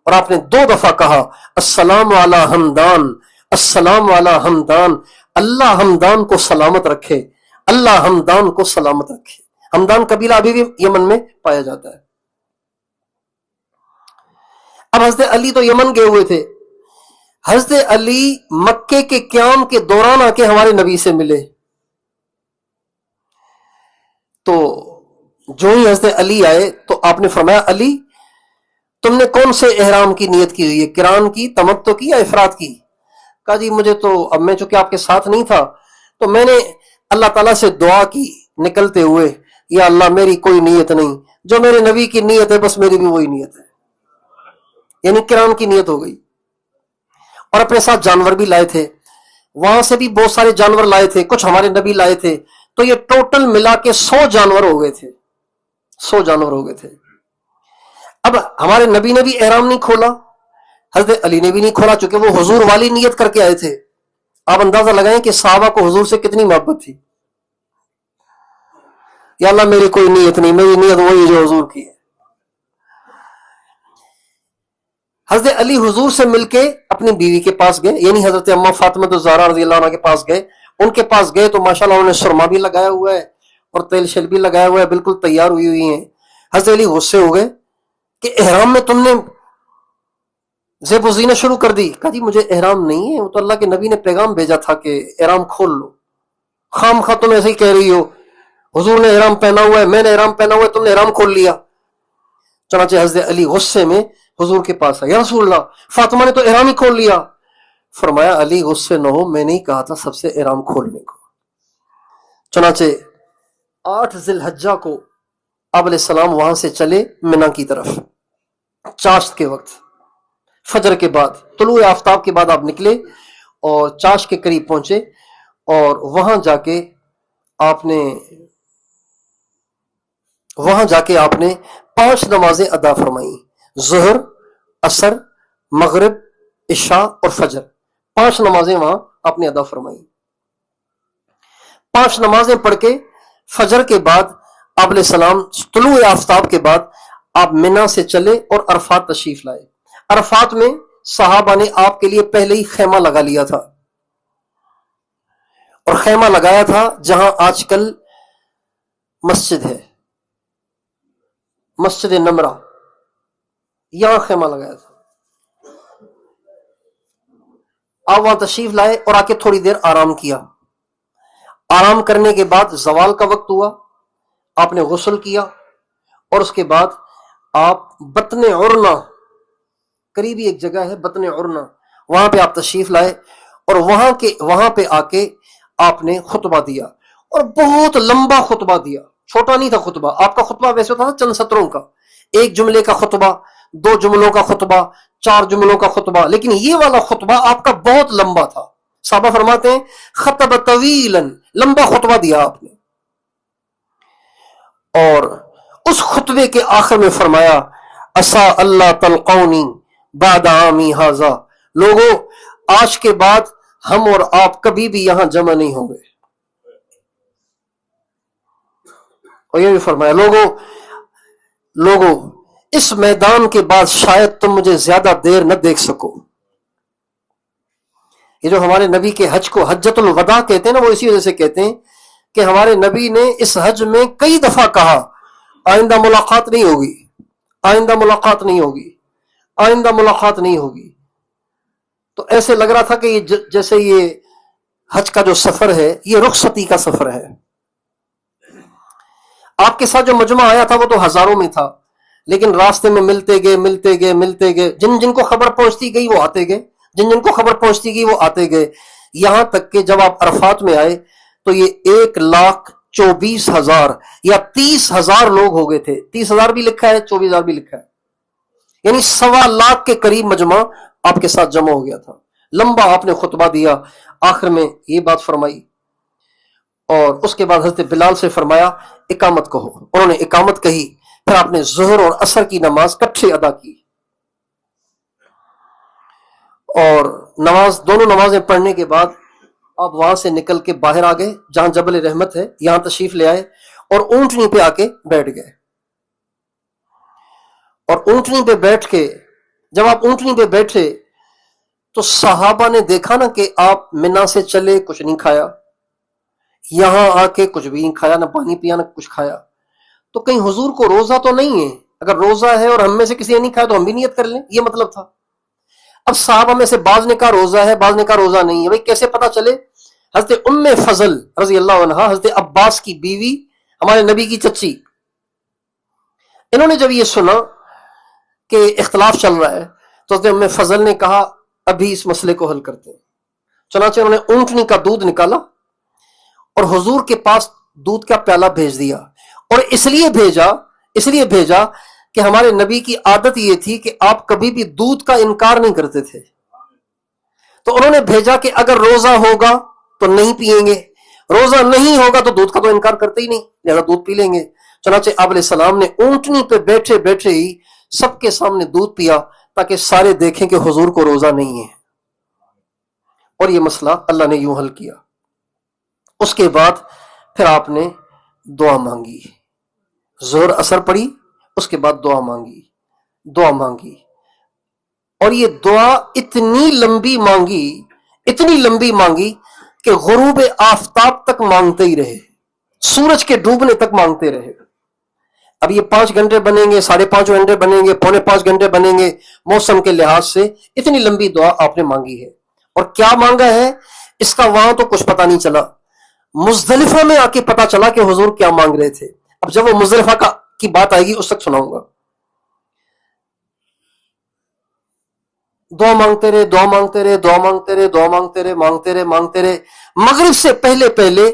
اور آپ نے 2 دفعہ کہا السلام علی حمدان، السلام علی حمدان، اللہ حمدان کو سلامت رکھے، اللہ حمدان کو سلامت رکھے۔ حمدان قبیلہ ابھی بھی یمن میں پایا جاتا ہے۔ اب حضرت علی تو یمن گئے ہوئے تھے، حضرت علی مکے کے قیام کے دوران آ کے ہمارے نبی سے ملے، تو جو ہی حضرت علی آئے تو آپ نے فرمایا علی تم نے کون سے احرام کی نیت کی ہوئی ہے، قران کی، تمتع کی یا افراد کی؟ کہا جی مجھے تو، اب میں چونکہ آپ کے ساتھ نہیں تھا تو میں نے اللہ تعالیٰ سے دعا کی نکلتے ہوئے، یا اللہ میری کوئی نیت نہیں، جو میرے نبی کی نیت ہے بس میری بھی وہی نیت ہے، یعنی قران کی نیت ہو گئی۔ اور اپنے ساتھ جانور بھی لائے تھے، وہاں سے بھی بہت سارے جانور لائے تھے، کچھ ہمارے نبی لائے تھے، تو یہ ٹوٹل ملا کے 100 جانور ہو گئے تھے، 100 جانور ہو گئے تھے۔ اب ہمارے نبی نے بھی احرام نہیں کھولا، حضرت علی نے بھی نہیں کھولا، چونکہ وہ حضور والی نیت کر کے آئے تھے۔ آپ اندازہ لگائیں کہ صحابہ کو حضور سے کتنی محبت تھی۔ یا اللہ میری کوئی نیت نہیں، میری نیت وہی جو حضور کی ہے۔ حضرت علی حضور سے مل کے اپنی بیوی کے پاس گئے، یعنی حضرت اماں فاطمہ الزہرا رضی اللہ عنہ کے پاس گئے۔ ان کے پاس گئے تو ماشاءاللہ انہوں نے سرما بھی لگایا ہوا ہے اور تیل شل بھی لگایا ہوا ہے، بالکل تیار ہوئی ہوئی ہیں۔ حضرت علی غصے ہو گئے کہ احرام میں تم نے زیب و زینت شروع کر دی۔ کہا جی مجھے احرام نہیں ہے، وہ تو اللہ کے نبی نے پیغام بھیجا تھا کہ احرام کھول لو، خام خواہ تم ایسے ہی کہہ رہی ہو، حضور نے احرام پہنا ہوا ہے، میں نے احرام پہنا ہوا ہے، تم نے احرام کھول لیا۔ چنانچہ حضرت علی غصے میں حضور کے پاس آیا، یا رسول اللہ فاطمہ نے تو احرام ہی کھول لیا۔ فرمایا علی غصے نہ ہو، میں نہیں کہا تھا سب سے احرام کھولنے کو۔ چنانچہ 8 ذی الحجہ کو آپ علیہ السلام وہاں سے چلے منی کی طرف، چاشت کے وقت، فجر کے بعد، طلوع آفتاب کے بعد آپ نکلے اور چاشت کے قریب پہنچے، اور وہاں جا کے آپ نے 5 نمازیں ادا فرمائیں، ظہر، عصر، مغرب، عشاء اور فجر، 5 نمازیں وہاں آپ نے ادا فرمائیں۔ 5 نمازیں پڑھ کے فجر کے بعد آپ علیہ السلام طلوع آفتاب کے بعد آپ منی سے چلے اور عرفات تشریف لائے۔ عرفات میں صحابہ نے آپ کے لیے پہلے ہی خیمہ لگا لیا تھا، اور خیمہ لگایا تھا جہاں آج کل مسجد ہے، مسجد نمرہ، یہاں خیمہ لگایا تھا۔ آپ وہاں تشریف لائے اور آ کے تھوڑی دیر آرام کیا۔ آرام کرنے کے بعد زوال کا وقت ہوا، آپ نے غسل کیا، اور اس کے بعد آپ بطن عرنا، قریبی ایک جگہ ہے بطن عرنا، وہاں پہ آپ تشریف لائے، اور وہاں پہ آ کے آپ نے خطبہ دیا، اور بہت لمبا خطبہ دیا، چھوٹا نہیں تھا خطبہ۔ آپ کا خطبہ ویسے تھا چند سطروں کا، 1 جملے کا خطبہ، 2 جملوں کا خطبہ، 4 جملوں کا خطبہ، لیکن یہ والا خطبہ آپ کا بہت لمبا تھا۔ صحابہ فرماتے ہیں خطب طویلا، لمبا خطبہ دیا آپ نے، اور اس خطبے کے آخر میں فرمایا عسى اللہ تلقونی بعد عامی ھذا، لوگوں آج کے بعد ہم اور آپ کبھی بھی یہاں جمع نہیں ہوں گے۔ اور یہ بھی فرمایا لوگوں اس میدان کے بعد شاید تم مجھے زیادہ دیر نہ دیکھ سکو۔ یہ جو ہمارے نبی کے حج کو حجۃ الوداع کہتے ہیں نا، وہ اسی وجہ سے کہتے ہیں کہ ہمارے نبی نے اس حج میں کئی دفعہ کہا آئندہ ملاقات نہیں ہوگی، آئندہ ملاقات نہیں ہوگی، آئندہ ملاقات نہیں ہوگی۔ تو ایسے لگ رہا تھا کہ یہ جیسے یہ حج کا جو سفر ہے یہ رخصتی کا سفر ہے۔ آپ کے ساتھ جو مجمع آیا تھا وہ تو ہزاروں میں تھا، لیکن راستے میں ملتے گئے، جن کو خبر پہنچتی گئی وہ آتے گئے، جن کو خبر پہنچتی گئی وہ آتے گئے، یہاں تک کہ جب آپ عرفات میں آئے تو یہ 1,24,000 یا 30,000 لوگ ہو گئے تھے۔ 30,000 بھی لکھا ہے، 24,000 بھی لکھا ہے، یعنی 1.25 کے قریب مجمع آپ کے ساتھ جمع ہو گیا تھا۔ لمبا آپ نے خطبہ دیا، آخر میں یہ بات فرمائی، اور اس کے بعد حضرت بلال سے فرمایا اقامت کہو، انہوں نے اقامت کہی، پھر آپ نے ظہر اور عصر کی نماز کٹھے ادا کی، اور دونوں نمازیں پڑھنے کے بعد آپ وہاں سے نکل کے باہر آ گئے جہاں جبل رحمت ہے، یہاں تشریف لے آئے، اور اونٹنی پہ آ کے بیٹھ گئے. اور اونٹنی پہ بیٹھ کے جب آپ اونٹنی پہ بیٹھے تو صحابہ نے دیکھا نا کہ آپ منا سے چلے، کچھ نہیں کھایا، یہاں آ کے کچھ بھی نہیں کھایا، نہ پانی پیا نہ کچھ کھایا. تو کہیں حضور کو روزہ تو نہیں ہے؟ اگر روزہ ہے اور ہم میں سے کسی نے نہیں کھایا تو ہم بھی نیت کر لیں، یہ مطلب تھا. اب صحابہ میں سے بعض نے کہا روزہ ہے، بعض نے کہا روزہ نہیں ہے. بھائی کیسے پتا چلے؟ حضرت ام فضل رضی اللہ عنہا، حضرت عباس کی بیوی، ہمارے نبی کی چچی، انہوں نے جب یہ سنا کہ اختلاف چل رہا ہے تو حضرت ام فضل نے کہا ابھی اس مسئلے کو حل کرتے ہیں. چنانچہ انہوں نے اونٹنی کا دودھ نکالا اور حضور کے پاس دودھ کا پیالہ بھیج دیا. اور اس لیے بھیجا کہ ہمارے نبی کی عادت یہ تھی کہ آپ کبھی بھی دودھ کا انکار نہیں کرتے تھے. تو انہوں نے بھیجا کہ اگر روزہ ہوگا تو نہیں پیئیں گے، روزہ نہیں ہوگا تو دودھ کا تو انکار کرتے ہی نہیں، لہذا دودھ پی لیں گے. چنانچہ آپ علیہ السلام نے اونٹنی پہ بیٹھے بیٹھے ہی سب کے سامنے دودھ پیا تاکہ سارے دیکھیں کہ حضور کو روزہ نہیں ہے. اور یہ مسئلہ اللہ نے یوں حل کیا. اس کے بعد پھر آپ نے دعا مانگی، ظہر اثر پڑی، اس کے بعد دعا مانگی. اور یہ دعا اتنی لمبی مانگی کہ غروب آفتاب تک مانگتے ہی رہے، سورج کے ڈوبنے تک مانگتے رہے. اب یہ 5 گھنٹے بنیں گے، 5.5 گھنٹے بنیں گے، 4.25 گھنٹے بنیں گے، موسم کے لحاظ سے اتنی لمبی دعا آپ نے مانگی ہے. اور کیا مانگا ہے اس کا وہاں تو کچھ پتا نہیں چلا، مزدلفہ میں آ کے پتا چلا کہ حضور کیا مانگ رہے تھے. اب جب وہ مزدلفہ کی بات آئے گی اس تک سناؤں گا. دعا مانگتے رہے. مغرب سے پہلے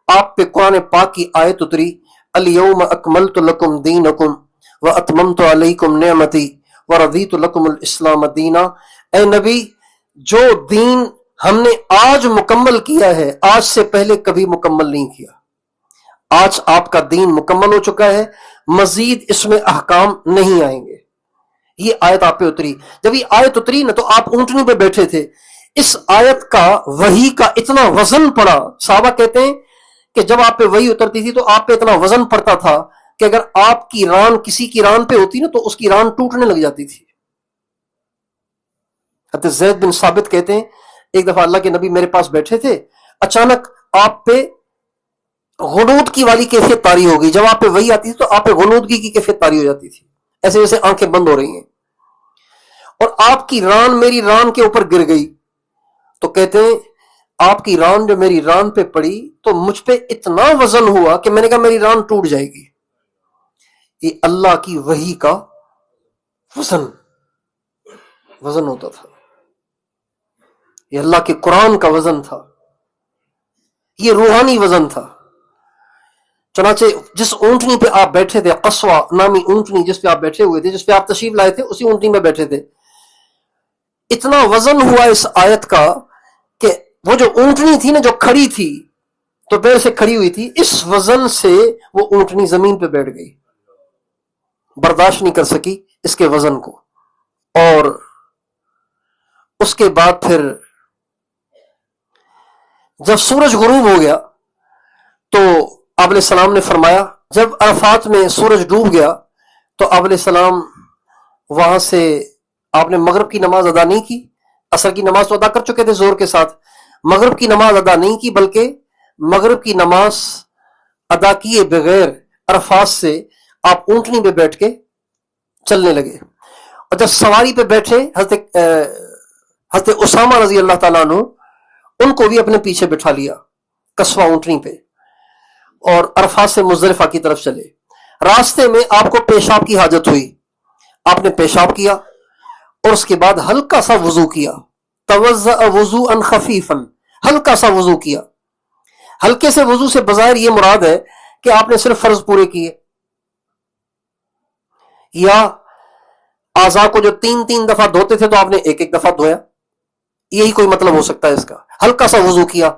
آپ پہ قرآن پاک کی آیت اتری، الیوم اکملت لکم دینکم واتممت علیکم نعمتی ورضیت لکم الاسلام دینا. اے نبی، جو دین ہم نے آج مکمل کیا ہے، آج سے پہلے کبھی مکمل نہیں کیا. آج آپ کا دین مکمل ہو چکا ہے، مزید اس میں احکام نہیں آئیں گے. یہ آیت آپ پہ اتری. جب یہ آیت اتری نا تو آپ اونٹنی پہ بیٹھے تھے. اس آیت کا وحی کا اتنا وزن پڑا، صحابہ کہتے ہیں کہ جب آپ پہ وحی اترتی تھی تو آپ پہ اتنا وزن پڑتا تھا کہ اگر آپ کی ران کسی کی ران پہ ہوتی نا تو اس کی ران ٹوٹنے لگ جاتی تھی. حضرت زید بن ثابت کہتے ہیں ایک دفعہ اللہ کے نبی میرے پاس بیٹھے تھے، اچانک آپ پہ غنود کی والی کیفیت طاری ہو گئی. جب آپ پہ وحی آتی تھی تو آپ پہ غنودگی کی کیفیت طاری ہو جاتی تھی، ایسے جیسے آنکھیں بند ہو رہی ہیں. اور آپ کی ران میری ران کے اوپر گر گئی. تو کہتے ہیں آپ کی ران جو میری ران پہ پڑی تو مجھ پہ اتنا وزن ہوا کہ میں نے کہا میری ران ٹوٹ جائے گی. یہ اللہ کی وحی کا وزن ہوتا تھا، یہ اللہ کے قرآن کا وزن تھا، یہ روحانی وزن تھا. چنانچہ جس اونٹنی پہ آپ بیٹھے تھے، قصوہ نامی اونٹنی جس پہ آپ بیٹھے ہوئے تھے، جس پہ آپ تشریف لائے تھے، اسی اونٹنی پہ بیٹھے تھے. اتنا وزن ہوا اس آیت کا کہ وہ جو اونٹنی تھی نا، جو کھڑی تھی تو پیر سے کھڑی ہوئی تھی، اس وزن سے وہ اونٹنی زمین پہ بیٹھ گئی، برداشت نہیں کر سکی اس کے وزن کو. اور اس کے بعد پھر جب سورج غروب ہو گیا تو آپ علیہ السلام نے فرمایا، جب عرفات میں سورج ڈوب گیا تو آپ علیہ السلام وہاں سے آپ نے مغرب کی نماز ادا نہیں کی. عصر کی نماز تو ادا کر چکے تھے زور کے ساتھ، مغرب کی نماز ادا نہیں کی، بلکہ مغرب کی نماز ادا کیے بغیر عرفات سے آپ اونٹنی پہ بیٹھ کے چلنے لگے. اور جب سواری پہ بیٹھے حضرت اسامہ رضی اللہ تعالیٰ عنہ، ان کو بھی اپنے پیچھے بٹھا لیا قصوہ اونٹنی پہ، اور عرفات سے مزدلفہ کی طرف چلے. راستے میں آپ کو پیشاب کی حاجت ہوئی، آپ نے پیشاب کیا اور اس کے بعد ہلکا سا وضو کیا. توضأ وضوءا خفیفا، ہلکا سا وضو کیا. ہلکے سے وضو سے بظاہر یہ مراد ہے کہ آپ نے صرف فرض پورے کیے، یا اعضاء کو جو 3 دفعہ دھوتے تھے تو آپ نے ایک دفعہ دھویا، یہی کوئی مطلب ہو سکتا ہے اس کا. ہلکا سا وضو کیا.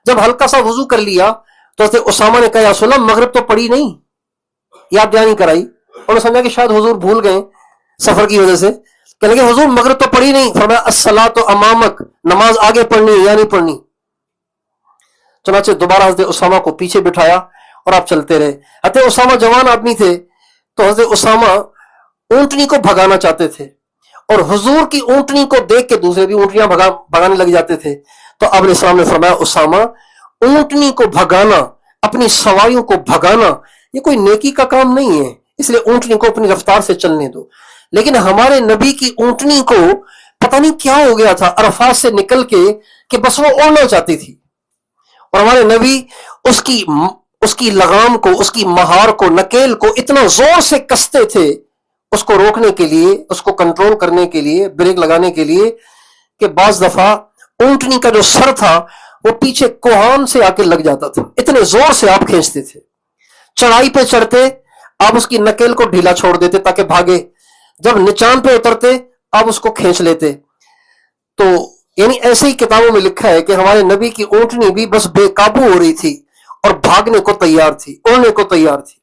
جب ہلکا سا وضو کر لیا تو حضرت اسامہ نے کہا یا رسول اللہ مغرب تو پڑی نہیں، یاد دہانی کرائی. انہوں نے سمجھا کہ شاید حضور بھول گئے سفر کی وجہ سے، کہنے لگے حضور مغرب تو پڑھی نہیں. فرمایا الصلاۃ امامک، نماز آگے پڑھنی یا نہیں پڑھنی. چنانچہ دوبارہ حضرت اسامہ کو پیچھے بٹھایا اور آپ چلتے رہے. حضرت اسامہ جوان آدمی تھے تو حضرت اسامہ اونٹنی کو بھگانا چاہتے تھے اور حضور کی اونٹنی کو دیکھ کے دوسرے بھی اونٹنیاں بھگانے لگ جاتے تھے. تو آپ علیہ السلام نے فرمایا اسامہ اونٹنی کو بھگانا، اپنی سواریوں کو بھگانا یہ کوئی نیکی کا کام نہیں ہے، اس لیے اونٹنی کو اپنی رفتار سے چلنے دو. لیکن ہمارے نبی کی اونٹنی کو پتہ نہیں کیا ہو گیا تھا عرفات سے نکل کے کہ بس وہ اڑنا چاہتی تھی، اور ہمارے نبی اس کی لگام کو، اس کی مہار کو، نکیل کو اتنا زور سے کستے تھے اس کو روکنے کے لیے، اس کو کنٹرول کرنے کے لیے، بریک لگانے کے لیے، کہ بعض دفعہ اونٹنی کا جو سر تھا وہ پیچھے کوہان سے آ کے لگ جاتا تھا، اتنے زور سے آپ کھینچتے تھے. چڑھائی پہ چڑھتے آپ اس کی نکیل کو ڈھیلا چھوڑ دیتے تاکہ بھاگے، جب نچان پہ اترتے آپ اس کو کھینچ لیتے. تو یعنی ایسے ہی کتابوں میں لکھا ہے کہ ہمارے نبی کی اونٹنی بھی بس بے قابو ہو رہی تھی اور بھاگنے کو تیار تھی، اڑنے کو تیار تھی.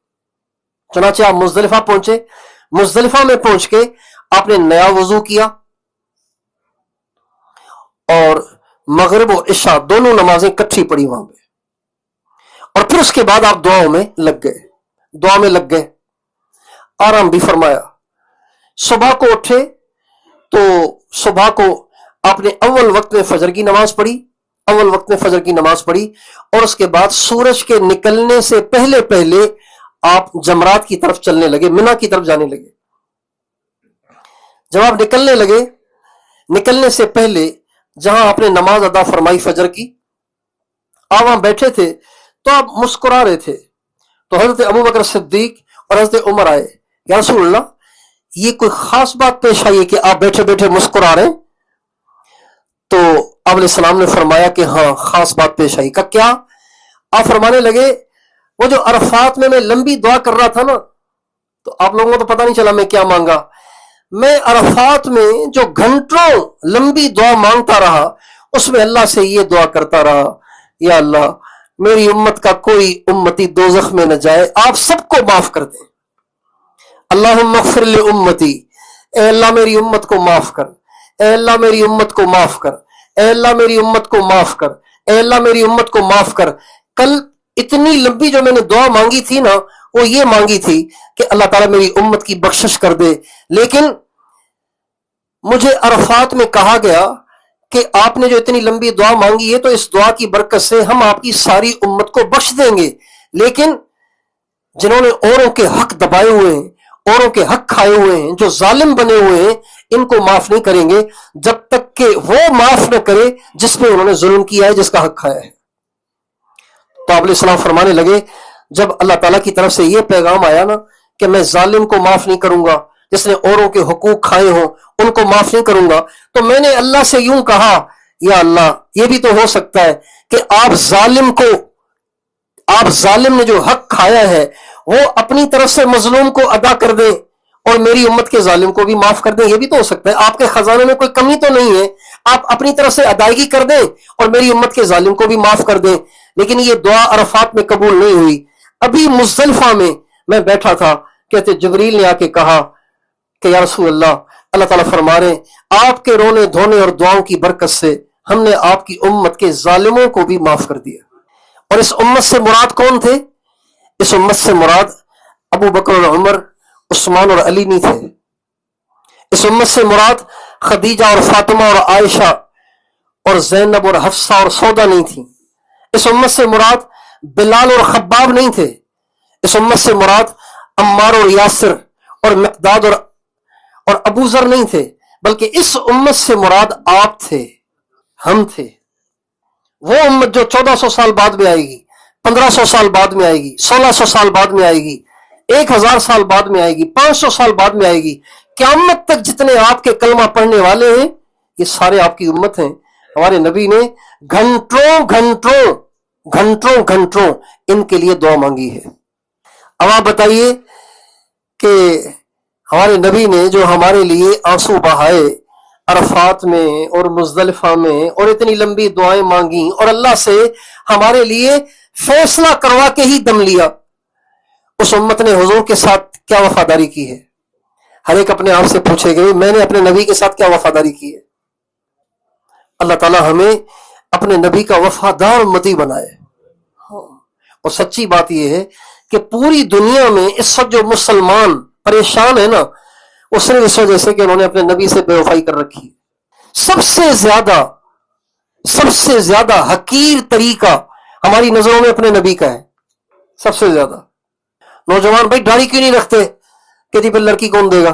چنانچہ آپ مزدلفہ پہنچے. مزدلفہ میں پہنچ کے آپ نے نیا وضو کیا اور مغرب و عشاء دونوں نمازیں کٹھی پڑھی وہاں پہ، اور پھر اس کے بعد آپ دعا میں لگ گئے، آرام بھی فرمایا. صبح کو اٹھے تو صبح کو آپ نے اول وقت میں فجر کی نماز پڑھی، اور اس کے بعد سورج کے نکلنے سے پہلے آپ جمرات کی طرف چلنے لگے، منا کی طرف جانے لگے. جب آپ نکلنے سے پہلے جہاں آپ نے نماز ادا فرمائی فجر کی، آپ وہاں بیٹھے تھے تو آپ مسکرا رہے تھے. تو حضرت ابوبکر صدیق اور حضرت عمر آئے، یا رسول اللہ یہ کوئی خاص بات پیش آئی ہے کہ آپ بیٹھے بیٹھے مسکرا رہے ہیں؟ تو آپ علیہ السلام نے فرمایا کہ ہاں خاص بات پیش آئی. کا کیا؟ آپ فرمانے لگے وہ جو عرفات میں لمبی دعا کر رہا تھا نا، تو آپ لوگوں کو تو پتہ نہیں چلا میں کیا مانگا. میں عرفات میں جو گھنٹوں لمبی دعا مانگتا رہا اس میں اللہ سے یہ دعا کرتا رہا، یا اللہ میری امت کا کوئی امتی دوزخ میں نہ جائے، آپ سب کو معاف کر دیں. اللہم اغفر لامتی، اے اللہ میری امت کو معاف کر، اے اللہ میری امت کو معاف کر، اے اللہ میری امت کو معاف کر، اے اللہ میری امت کو معاف کر. کل اتنی لمبی جو میں نے دعا مانگی تھی نا، وہ یہ مانگی تھی کہ اللہ تعالیٰ میری امت کی بخشش کر دے. لیکن مجھے عرفات میں کہا گیا کہ آپ نے جو اتنی لمبی دعا مانگی ہے تو اس دعا کی برکت سے ہم آپ کی ساری امت کو بخش دیں گے، لیکن جنہوں نے اوروں کے حق دبائے ہوئے ہیں، اوروں کے حق کھائے ہوئے ہیں، جو ظالم بنے ہوئے ہیں، ان کو معاف نہیں کریں گے جب تک کہ وہ معاف نہ کرے جس پہ انہوں نے ظلم کیا ہے، جس کا حق کھایا ہے. تو آپ علیہ السلام فرمانے لگے جب اللہ تعالیٰ کی طرف سے یہ پیغام آیا نا کہ میں ظالم کو معاف نہیں کروں گا، جس نے اوروں کے حقوق کھائے ہوں ان کو معاف نہیں کروں گا، تو میں نے اللہ سے یوں کہا یا اللہ یہ بھی تو ہو سکتا ہے کہ آپ ظالم نے جو حق کھایا ہے وہ اپنی طرف سے مظلوم کو ادا کر دیں اور میری امت کے ظالم کو بھی معاف کر دیں. یہ بھی تو ہو سکتا ہے، آپ کے خزانے میں کوئی کمی تو نہیں ہے، آپ اپنی طرف سے ادائیگی کر دیں اور میری امت کے ظالم کو بھی معاف کر دیں. لیکن یہ دعا عرفات میں قبول نہیں ہوئی. ابھی مزدلفہ میں بیٹھا تھا، کہتے جبریل نے آ کے کہا کہ یا رسول اللہ، اللہ تعالیٰ فرما رہے ہیں آپ کے رونے دھونے اور دعاؤں کی برکت سے ہم نے آپ کی امت کے ظالموں کو بھی معاف کر دیا. اور اس امت سے مراد کون تھے؟ اس امت سے مراد ابو بکر اور عمر، عثمان اور علی نہیں تھے. اس امت سے مراد خدیجہ اور فاطمہ اور عائشہ اور زینب اور حفصہ اور سودا نہیں تھی. اس امت سے مراد بلال اور خباب نہیں تھے. اس امت سے مراد عمار اور یاسر اور مقداد اور ابو ذر نہیں تھے، بلکہ اس امت سے مراد آپ تھے، ہم تھے. وہ امت جو 1400 سال بعد میں آئے گی، 1500 سال بعد میں آئے گی، 1600 سال بعد میں آئے گی، 1000 سال بعد میں آئے گی، 500 سال بعد میں آئے گی. قیامت تک جتنے آپ کے کلمہ پڑھنے والے ہیں یہ سارے آپ کی امت ہیں. ہمارے نبی نے گھنٹوں ان کے لیے دعا مانگی ہے. اب آپ بتائیے کہ ہمارے نبی نے جو ہمارے لیے آنسو بہائے عرفات میں اور مزدلفہ میں اور اتنی لمبی دعائیں مانگی اور اللہ سے ہمارے لیے فیصلہ کروا کے ہی دم لیا، اس امت نے حضور کے ساتھ کیا وفاداری کی ہے؟ ہر ایک اپنے آپ سے پوچھے گئے میں نے اپنے نبی کے ساتھ کیا وفاداری کی ہے. اللہ تعالی ہمیں اپنے نبی کا وفادار امتی بنائے. اور سچی بات یہ ہے کہ پوری دنیا میں اس وقت جو مسلمان پریشان ہے نا، وہ صرف اس وجہ سے کہ انہوں نے اپنے نبی سے بے وفائی کر رکھی. سب سے زیادہ حقیر طریقہ ہماری نظروں میں اپنے نبی کا ہے. سب سے زیادہ. نوجوان بھائی داڑھی کیوں نہیں رکھتے؟ کہتی پھر لڑکی کون دے گا؟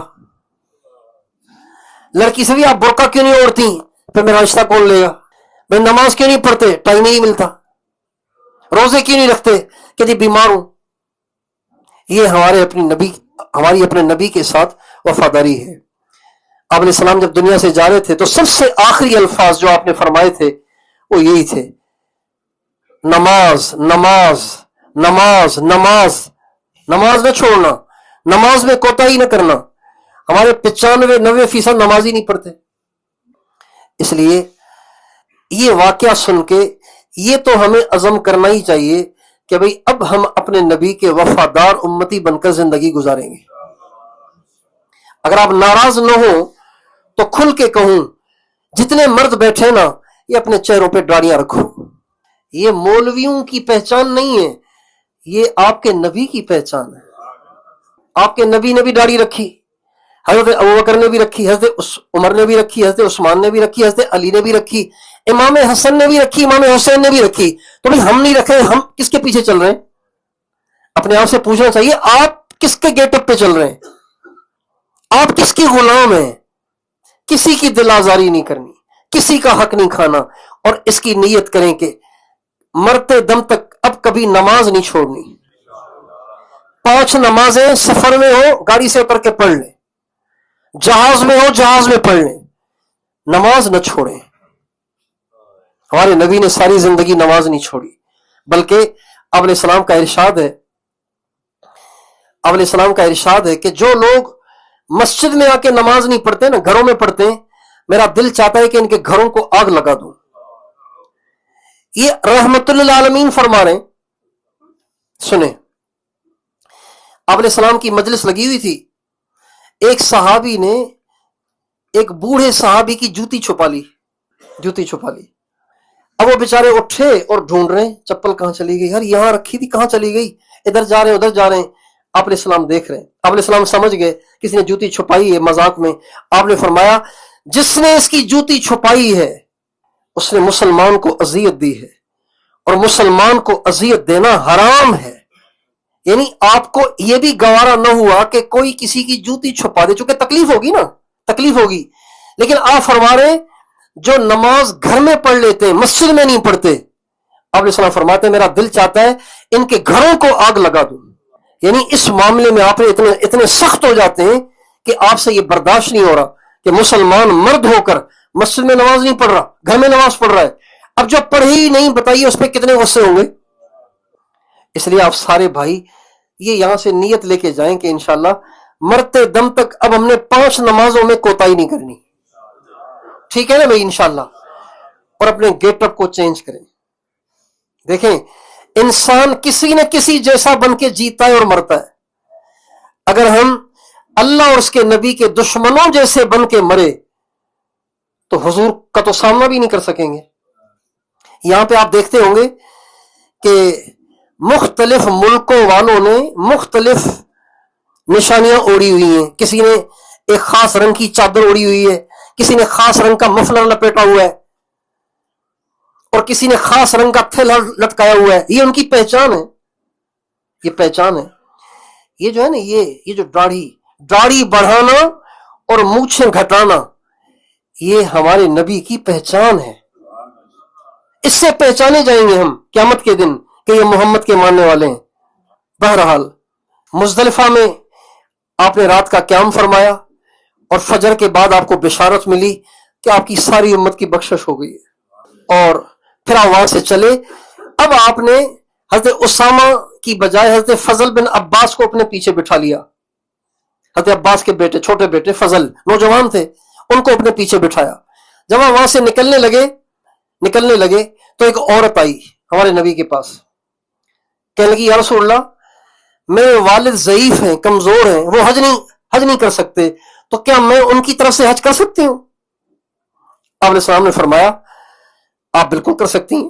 لڑکی سے بھی آپ برقع کیوں نہیں اوڑھتی؟ پھر میرا رشتہ کون لے گا؟ بھائی نماز کیوں نہیں پڑھتے؟ ٹائم نہیں ملتا. روزے کیوں نہیں رکھتے؟ کہتی بیمار ہوں. یہ ہماری اپنے نبی کے ساتھ وفاداری ہے. آپ علیہ السلام جب دنیا سے جا رہے تھے تو سب سے آخری الفاظ جو آپ نے فرمائے تھے وہ یہی تھے، نماز نماز نماز نماز. نماز نہ چھوڑنا، نماز میں کوتاہی نہ کرنا. ہمارے 95-90% نماز ہی نہیں پڑھتے. اس لیے یہ واقعہ سن کے یہ تو ہمیں عزم کرنا ہی چاہیے کہ بھئی اب ہم اپنے نبی کے وفادار امتی بن کر زندگی گزاریں گے. اگر آپ ناراض نہ ہوں تو کھل کے کہوں، جتنے مرد بیٹھے نا یہ اپنے چہروں پہ داڑیاں رکھو. یہ مولویوں کی پہچان نہیں ہے، یہ آپ کے نبی کی پہچان ہے. آپ کے نبی نے بھی داڑھی رکھی، حضرت ابوبکر نے بھی رکھی، حضرت عمر نے بھی رکھی، حضرت عثمان نے بھی رکھی، حضرت علی نے بھی رکھی، امام حسن نے بھی رکھی، امام حسین نے بھی رکھی. تو بھئی ہم نہیں رکھے، ہم کس کے پیچھے چل رہے ہیں؟ اپنے آپ سے پوچھنا چاہیے آپ کس کے گیٹ اپ پہ چل رہے ہیں؟ آپ کس کی غلام ہیں؟ کسی کی دل آزاری نہیں کرنی، کسی کا حق نہیں کھانا، اور اس کی نیت کریں کہ مرتے دم تک اب کبھی نماز نہیں چھوڑنی. 5 نمازیں سفر میں ہو گاڑی سے اتر کے پڑھ لیں، جہاز میں ہو جہاز میں پڑھ لیں، نماز نہ چھوڑیں. ہمارے نبی نے ساری زندگی نماز نہیں چھوڑی، بلکہ آپ علیہ السلام کا ارشاد ہے کہ جو لوگ مسجد میں آ کے نماز نہیں پڑھتے نا، گھروں میں پڑھتے ہیں، میرا دل چاہتا ہے کہ ان کے گھروں کو آگ لگا دوں. یہ رحمت للعالمین فرما رہے ہیں. سنیں، آپ علیہ السلام کی مجلس لگی ہوئی تھی. ایک صحابی نے ایک بوڑھے صحابی کی جوتی چھپا لی. اب وہ بیچارے اٹھے اور ڈھونڈ رہے ہیں چپل کہاں چلی گئی، یار یہاں رکھی تھی کہاں چلی گئی، ادھر جا رہے ہیں ادھر جا رہے ہیں. آپ علیہ السلام دیکھ رہے ہیں. آپ علیہ السلام سمجھ گئے کسی نے جوتی چھپائی ہے مذاق میں. آپ نے فرمایا جس نے اس کی جوتی چھپائی ہے اس نے مسلمان کو اذیت دی ہے، اور مسلمان کو اذیت دینا حرام ہے. یعنی آپ کو یہ بھی گوارا نہ ہوا کہ کوئی کسی کی جوتی چھپا دے، چونکہ تکلیف ہوگی. لیکن آپ فرما رہے ہیں جو نماز گھر میں پڑھ لیتے ہیں مسجد میں نہیں پڑھتے، آپ علیہ السلام فرماتے ہیں میرا دل چاہتا ہے ان کے گھروں کو آگ لگا دوں. یعنی اس معاملے میں آپ اتنے سخت ہو جاتے ہیں کہ آپ سے یہ برداشت نہیں ہو رہا کہ مسلمان مرد ہو کر مسجد میں نماز نہیں پڑھ رہا، گھر میں نماز پڑھ رہا ہے. اب جو پڑھے ہی نہیں بتائیے اس پہ کتنے غصے ہوں گے. اس لیے آپ سارے بھائی یہ یہاں سے نیت لے کے جائیں کہ انشاءاللہ مرتے دم تک اب ہم نے 5 نمازوں میں کوتاہی نہیں کرنی. ٹھیک ہے نا بھائی انشاءاللہ. اور اپنے گیٹ اپ کو چینج کریں. دیکھیں انسان کسی نہ کسی جیسا بن کے جیتا ہے اور مرتا ہے. اگر ہم اللہ اور اس کے نبی کے دشمنوں جیسے بن کے مرے تو حضور کا تو سامنا بھی نہیں کر سکیں گے. یہاں پہ آپ دیکھتے ہوں گے کہ مختلف ملکوں والوں نے مختلف نشانیاں اوڑھی ہوئی ہیں. کسی نے ایک خاص رنگ کی چادر اوڑھی ہوئی ہے، کسی نے خاص رنگ کا مفلر لپیٹا ہوا ہے، اور کسی نے خاص رنگ کا تھیلا لٹکایا ہوا ہے. یہ ان کی پہچان ہے. یہ جو ہے نا یہ جو داڑھی بڑھانا اور مونچھیں گھٹانا یہ ہمارے نبی کی پہچان ہے. اس سے پہچانے جائیں گے ہم قیامت کے دن کہ یہ محمد کے ماننے والے ہیں. بہرحال مزدلفہ میں آپ نے رات کا قیام فرمایا اور فجر کے بعد آپ کو بشارت ملی کہ آپ کی ساری امت کی بخشش ہو گئی ہے. اور پھر آپ وہاں سے چلے. اب آپ نے حضرت اسامہ کی بجائے حضرت فضل بن عباس کو اپنے پیچھے بٹھا لیا. حضرت عباس کے بیٹے، چھوٹے بیٹے فضل نوجوان تھے، ان کو اپنے پیچھے بٹھایا. جب آپ وہاں سے نکلنے لگے تو ایک عورت آئی ہمارے نبی کے پاس. کہنے لگی یا رسول اللہ میرے والد ضعیف ہیں، کمزور ہیں، وہ حج نہیں کر سکتے، تو کیا میں ان کی طرف سے حج کر سکتی ہوں؟ آپ علیہ السلام نے فرمایا آپ بالکل کر سکتی ہیں،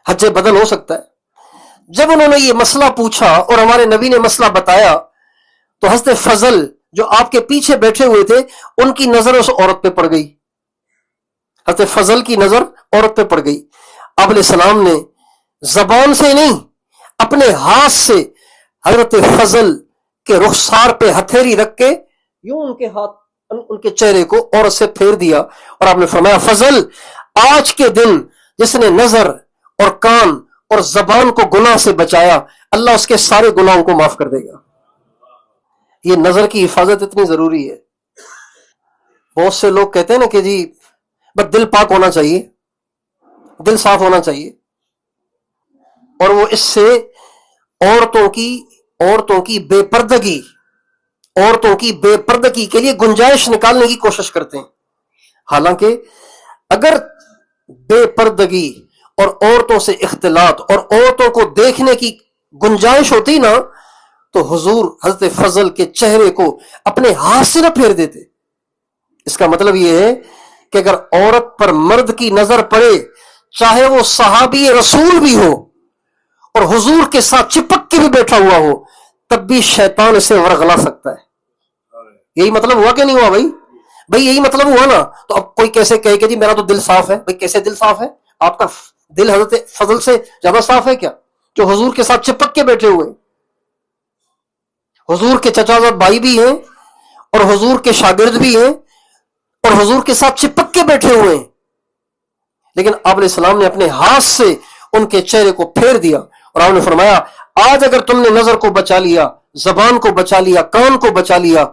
حج بدل ہو سکتا ہے. جب انہوں نے یہ مسئلہ پوچھا اور ہمارے نبی نے مسئلہ بتایا تو حضرت فضل جو آپ کے پیچھے بیٹھے ہوئے تھے ان کی نظر اس عورت پہ پڑ گئی. حضرت فضل کی نظر عورت پہ پڑ گئی. آپ علیہ السلام نے زبان سے نہیں اپنے ہاتھ سے حضرت فضل کے رخسار پہ ہتھیلی رکھ کے یوں ان کے ہاتھ ان کے چہرے کو عورت سے پھیر دیا اور آپ نے فرمایا فضل آج کے دن جس نے نظر اور کان اور زبان کو گناہ سے بچایا اللہ اس کے سارے گناہوں کو معاف کر دے گا. یہ نظر کی حفاظت اتنی ضروری ہے. بہت سے لوگ کہتے ہیں نا کہ جی بس دل پاک ہونا چاہیے, دل صاف ہونا چاہیے, اور وہ اس سے عورتوں کی بے پردگی کے لیے گنجائش نکالنے کی کوشش کرتے ہیں. حالانکہ اگر بے پردگی اور عورتوں سے اختلاط اور عورتوں کو دیکھنے کی گنجائش ہوتی نا تو حضور حضرت فضل کے چہرے کو اپنے ہاتھ سے نہ پھیر دیتے. اس کا مطلب یہ ہے کہ اگر عورت پر مرد کی نظر پڑے چاہے وہ صحابی رسول بھی ہو اور حضور کے ساتھ چپک کے بھی بیٹھا ہوا ہو تب بھی شیطان اسے ورغلا سکتا ہے. یہی مطلب ہوا کہ نہیں ہوا بھائی یہی مطلب ہوا نا. تو اب کوئی کیسے کہے کہ جی میرا تو دل صاف ہے. بھائی کیسے دل صاف ہے؟ آپ کا دل حضرت فضل سے زیادہ صاف ہے کیا جو حضور کے ساتھ چپک کے بیٹھے ہوئے؟ حضور کے چچا زاد بھائی بھی ہیں اور حضور کے شاگرد بھی ہیں اور حضور کے ساتھ چپک کے بیٹھے ہوئے ہیں, لیکن آپ علیہ السلام نے اپنے ہاتھ سے ان کے چہرے کو پھیر دیا اور آپ نے فرمایا آج اگر تم نے نظر کو بچا لیا, زبان کو بچا لیا, کان کو بچا لیا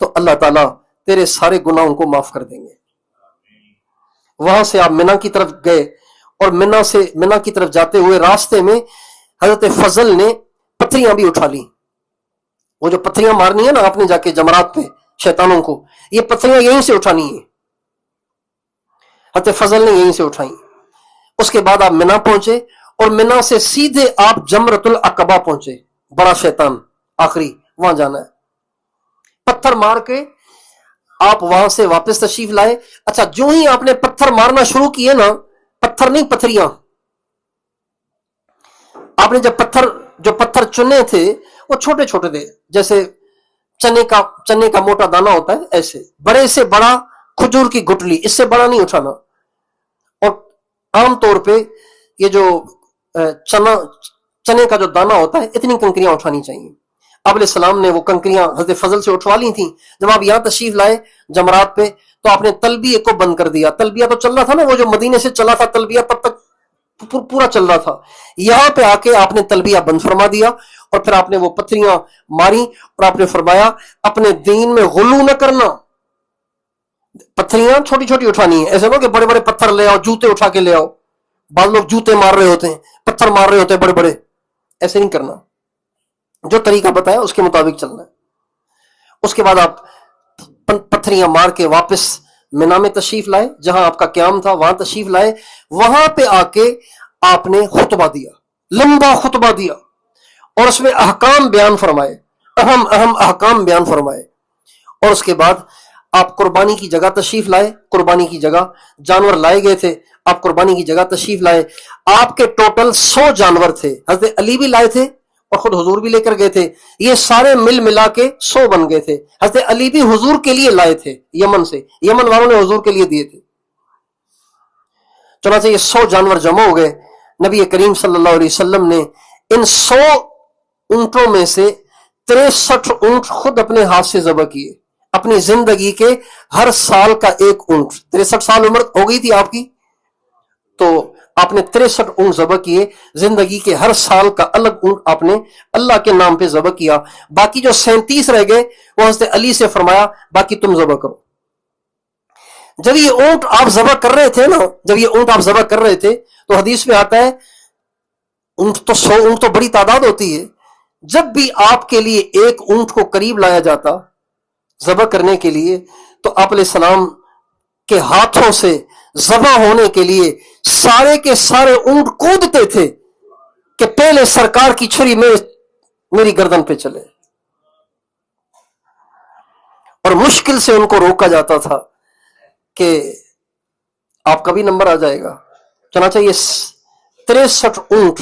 تو اللہ تعالیٰ تیرے سارے گناہوں کو معاف کر دیں گے. وہاں سے آپ منی کی طرف گئے اور منی کی طرف جاتے ہوئے راستے میں حضرت فضل نے پتھریاں بھی اٹھا لی. وہ جو پتھریاں مارنی ہے نا آپ نے جا کے جمرات پہ شیطانوں کو, یہ پتھریاں یہیں سے اٹھانی ہیں. حضرت فضل نے یہیں سے اٹھائیں. اس کے بعد آپ منی پہنچے اور منی سے سیدھے آپ جمرۃ العقبہ پہنچے. بڑا شیطان آخری وہاں جانا ہے. پتھر مار کے آپ وہاں سے واپس تشریف لائے. اچھا جو ہی آپ نے پتھر مارنا شروع کیے نا, پتھر نہیں پتھریاں, آپ نے جو پتھر چنے تھے وہ چھوٹے چھوٹے تھے جیسے چنے کا موٹا دانا ہوتا ہے, ایسے بڑے سے بڑا کھجور کی گٹلی, اس سے بڑا نہیں اٹھانا. اور عام طور پہ یہ جو چنے کا جو دانا ہوتا ہے اتنی کنکریاں اٹھانی چاہیے. آپ علیہ السلام نے وہ کنکریاں حضرت فضل سے اٹھوا لی تھیں. جب آپ یہاں تشریف لائے جمرات پہ تو آپ نے تلبیہ کو بند کر دیا. تلبیہ تو چل رہا تھا نا, وہ جو مدینے سے چلا تھا تلبیہ تب تک پورا چل رہا تھا. یہاں پہ آ کے آپ نے تلبیہ بند فرما دیا اور پھر آپ نے وہ پتھریاں ماری اور آپ نے فرمایا اپنے دین میں غلو نہ کرنا. پتھریاں چھوٹی چھوٹی اٹھانی ہیں, ایسے نہ کہ بڑے بڑے پتھر لے آؤ, جوتے اٹھا کے لے آؤ. بعض لوگ جوتے مار رہے ہوتے ہیں, پتھر مار رہے ہوتے ہیں بڑے بڑے. ایسے نہیں کرنا, جو طریقہ بتایا اس کے مطابق چلنا ہے. اس کے بعد آپ پتھریاں مار کے واپس منی میں تشریف لائے, جہاں آپ کا قیام تھا وہاں تشریف لائے. وہاں پہ آ کے آپ نے خطبہ دیا, لمبا خطبہ دیا اور اس میں احکام بیان فرمائے, اہم احکام بیان فرمائے. اور اس کے بعد آپ قربانی کی جگہ تشریف لائے. قربانی کی جگہ جانور لائے گئے تھے, آپ قربانی کی جگہ تشریف لائے. آپ کے ٹوٹل 100 جانور تھے. حضرت علی بھی لائے تھے اور خود حضور بھی لے کر گئے تھے. یہ سارے ملا کے 100 بن گئے تھے. حضرت علی بھی حضور کے لیے لائے تھے یمن سے, یمن والوں نے حضور کے لیے دیے تھے. چنانچہ یہ 100 جانور جمع ہو گئے. نبی کریم صلی اللہ علیہ وسلم نے ان 100 اونٹوں میں سے 63 اونٹ خود اپنے ہاتھ سے ذبح کیے. اپنی زندگی کے ہر سال کا ایک اونٹ, 63 سال عمر ہو گئی تھی آپ کی, تو آپ نے 63 اونٹ ذبح کیے. زندگی کے ہر سال کا الگ اونٹ آپ نے اللہ کے نام پہ ذبح کیا. باقی جو 37 رہ گئے وہ حضرت علی سے فرمایا باقی تم ذبح کرو. جب یہ اونٹ آپ ذبح کر رہے تھے تو حدیث میں آتا ہے اونٹ تو 100 اونٹ تو بڑی تعداد ہوتی ہے. جب بھی آپ کے لیے ایک اونٹ کو قریب لایا جاتا ذبح کرنے کے لیے تو آپ علیہ السلام کے ہاتھوں سے ذبح ہونے کے لیے سارے کے سارے اونٹ کودتے تھے کہ پہلے سرکار کی چھری میری گردن پہ چلے, اور مشکل سے ان کو روکا جاتا تھا کہ آپ کا بھی نمبر آ جائے گا. چنانچہ یہ 63 اونٹ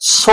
100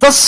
10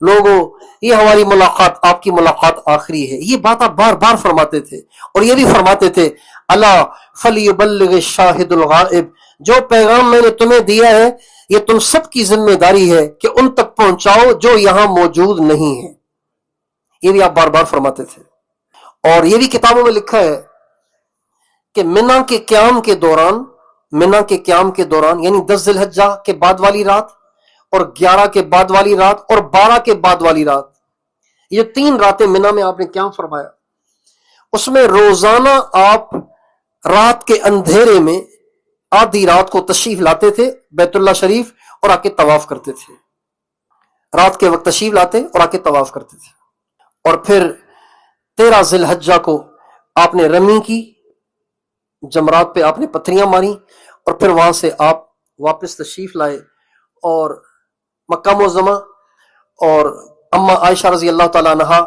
لوگوں یہ ہماری ملاقات آپ کی ملاقات آخری ہے. یہ بات آپ بار بار فرماتے تھے. اور یہ بھی فرماتے تھے الا فلیبلغ الشاہد الغائب، جو پیغام میں نے تمہیں دیا ہے یہ تم سب کی ذمہ داری ہے کہ ان تک پہنچاؤ جو یہاں موجود نہیں ہے. یہ بھی آپ بار بار فرماتے تھے. اور یہ بھی کتابوں میں لکھا ہے کہ منا کے قیام کے دوران یعنی 10 ذی الحجہ کے بعد والی رات اور 11 کے بعد والی رات اور 12 کے بعد والی رات، یہ 3 راتیں منا میں آپ نے قیام فرمایا. اس میں روزانہ آپ رات کے اندھیرے میں آدھی رات کو تشریف لاتے تھے بیت اللہ شریف اور آ کے طواف کرتے تھے. رات کے وقت تشریف لاتے اور آ کے طواف کرتے تھے. اور پھر 13 ذی الحجہ کو آپ نے رمی کی، جمرات پہ آپ نے پتھریاں ماری اور پھر وہاں سے آپ واپس تشریف لائے اور مکہ معظمہ. اور اما عائشہ رضی اللہ تعالیٰ عنہا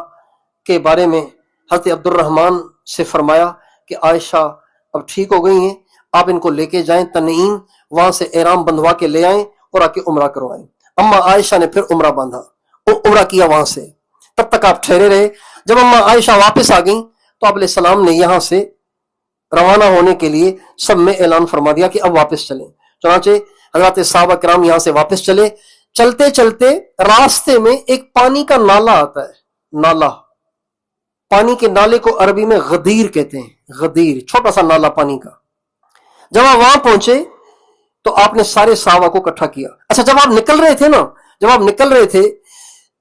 کے بارے میں حضرت عبد الرحمن سے فرمایا کہ عائشہ اب ٹھیک ہو گئی ہیں، آپ ان کو لے کے جائیں تنعیم، وہاں سے احرام بندھوا کے لے آئیں اور آ کے عمرہ کروائیں. اما عائشہ نے پھر عمرہ باندھا، عمرہ کیا وہاں سے. تب تک آپ ٹھہرے رہے. جب اما عائشہ واپس آ گئیں تو آپ علیہ السلام نے یہاں سے روانہ ہونے کے لیے سب میں اعلان فرما دیا کہ اب واپس چلیں. چنانچہ حضرات صحابہ کرام یہاں سے واپس چلے. چلتے چلتے راستے میں ایک پانی کا نالا آتا ہے. نالا، پانی کے نالے کو عربی میں غدیر کہتے ہیں. غدیر، چھوٹا سا نالا پانی کا. جب آپ وہاں پہنچے تو آپ نے سارے صحابہ کو اکٹھا کیا. اچھا، جب آپ نکل رہے تھے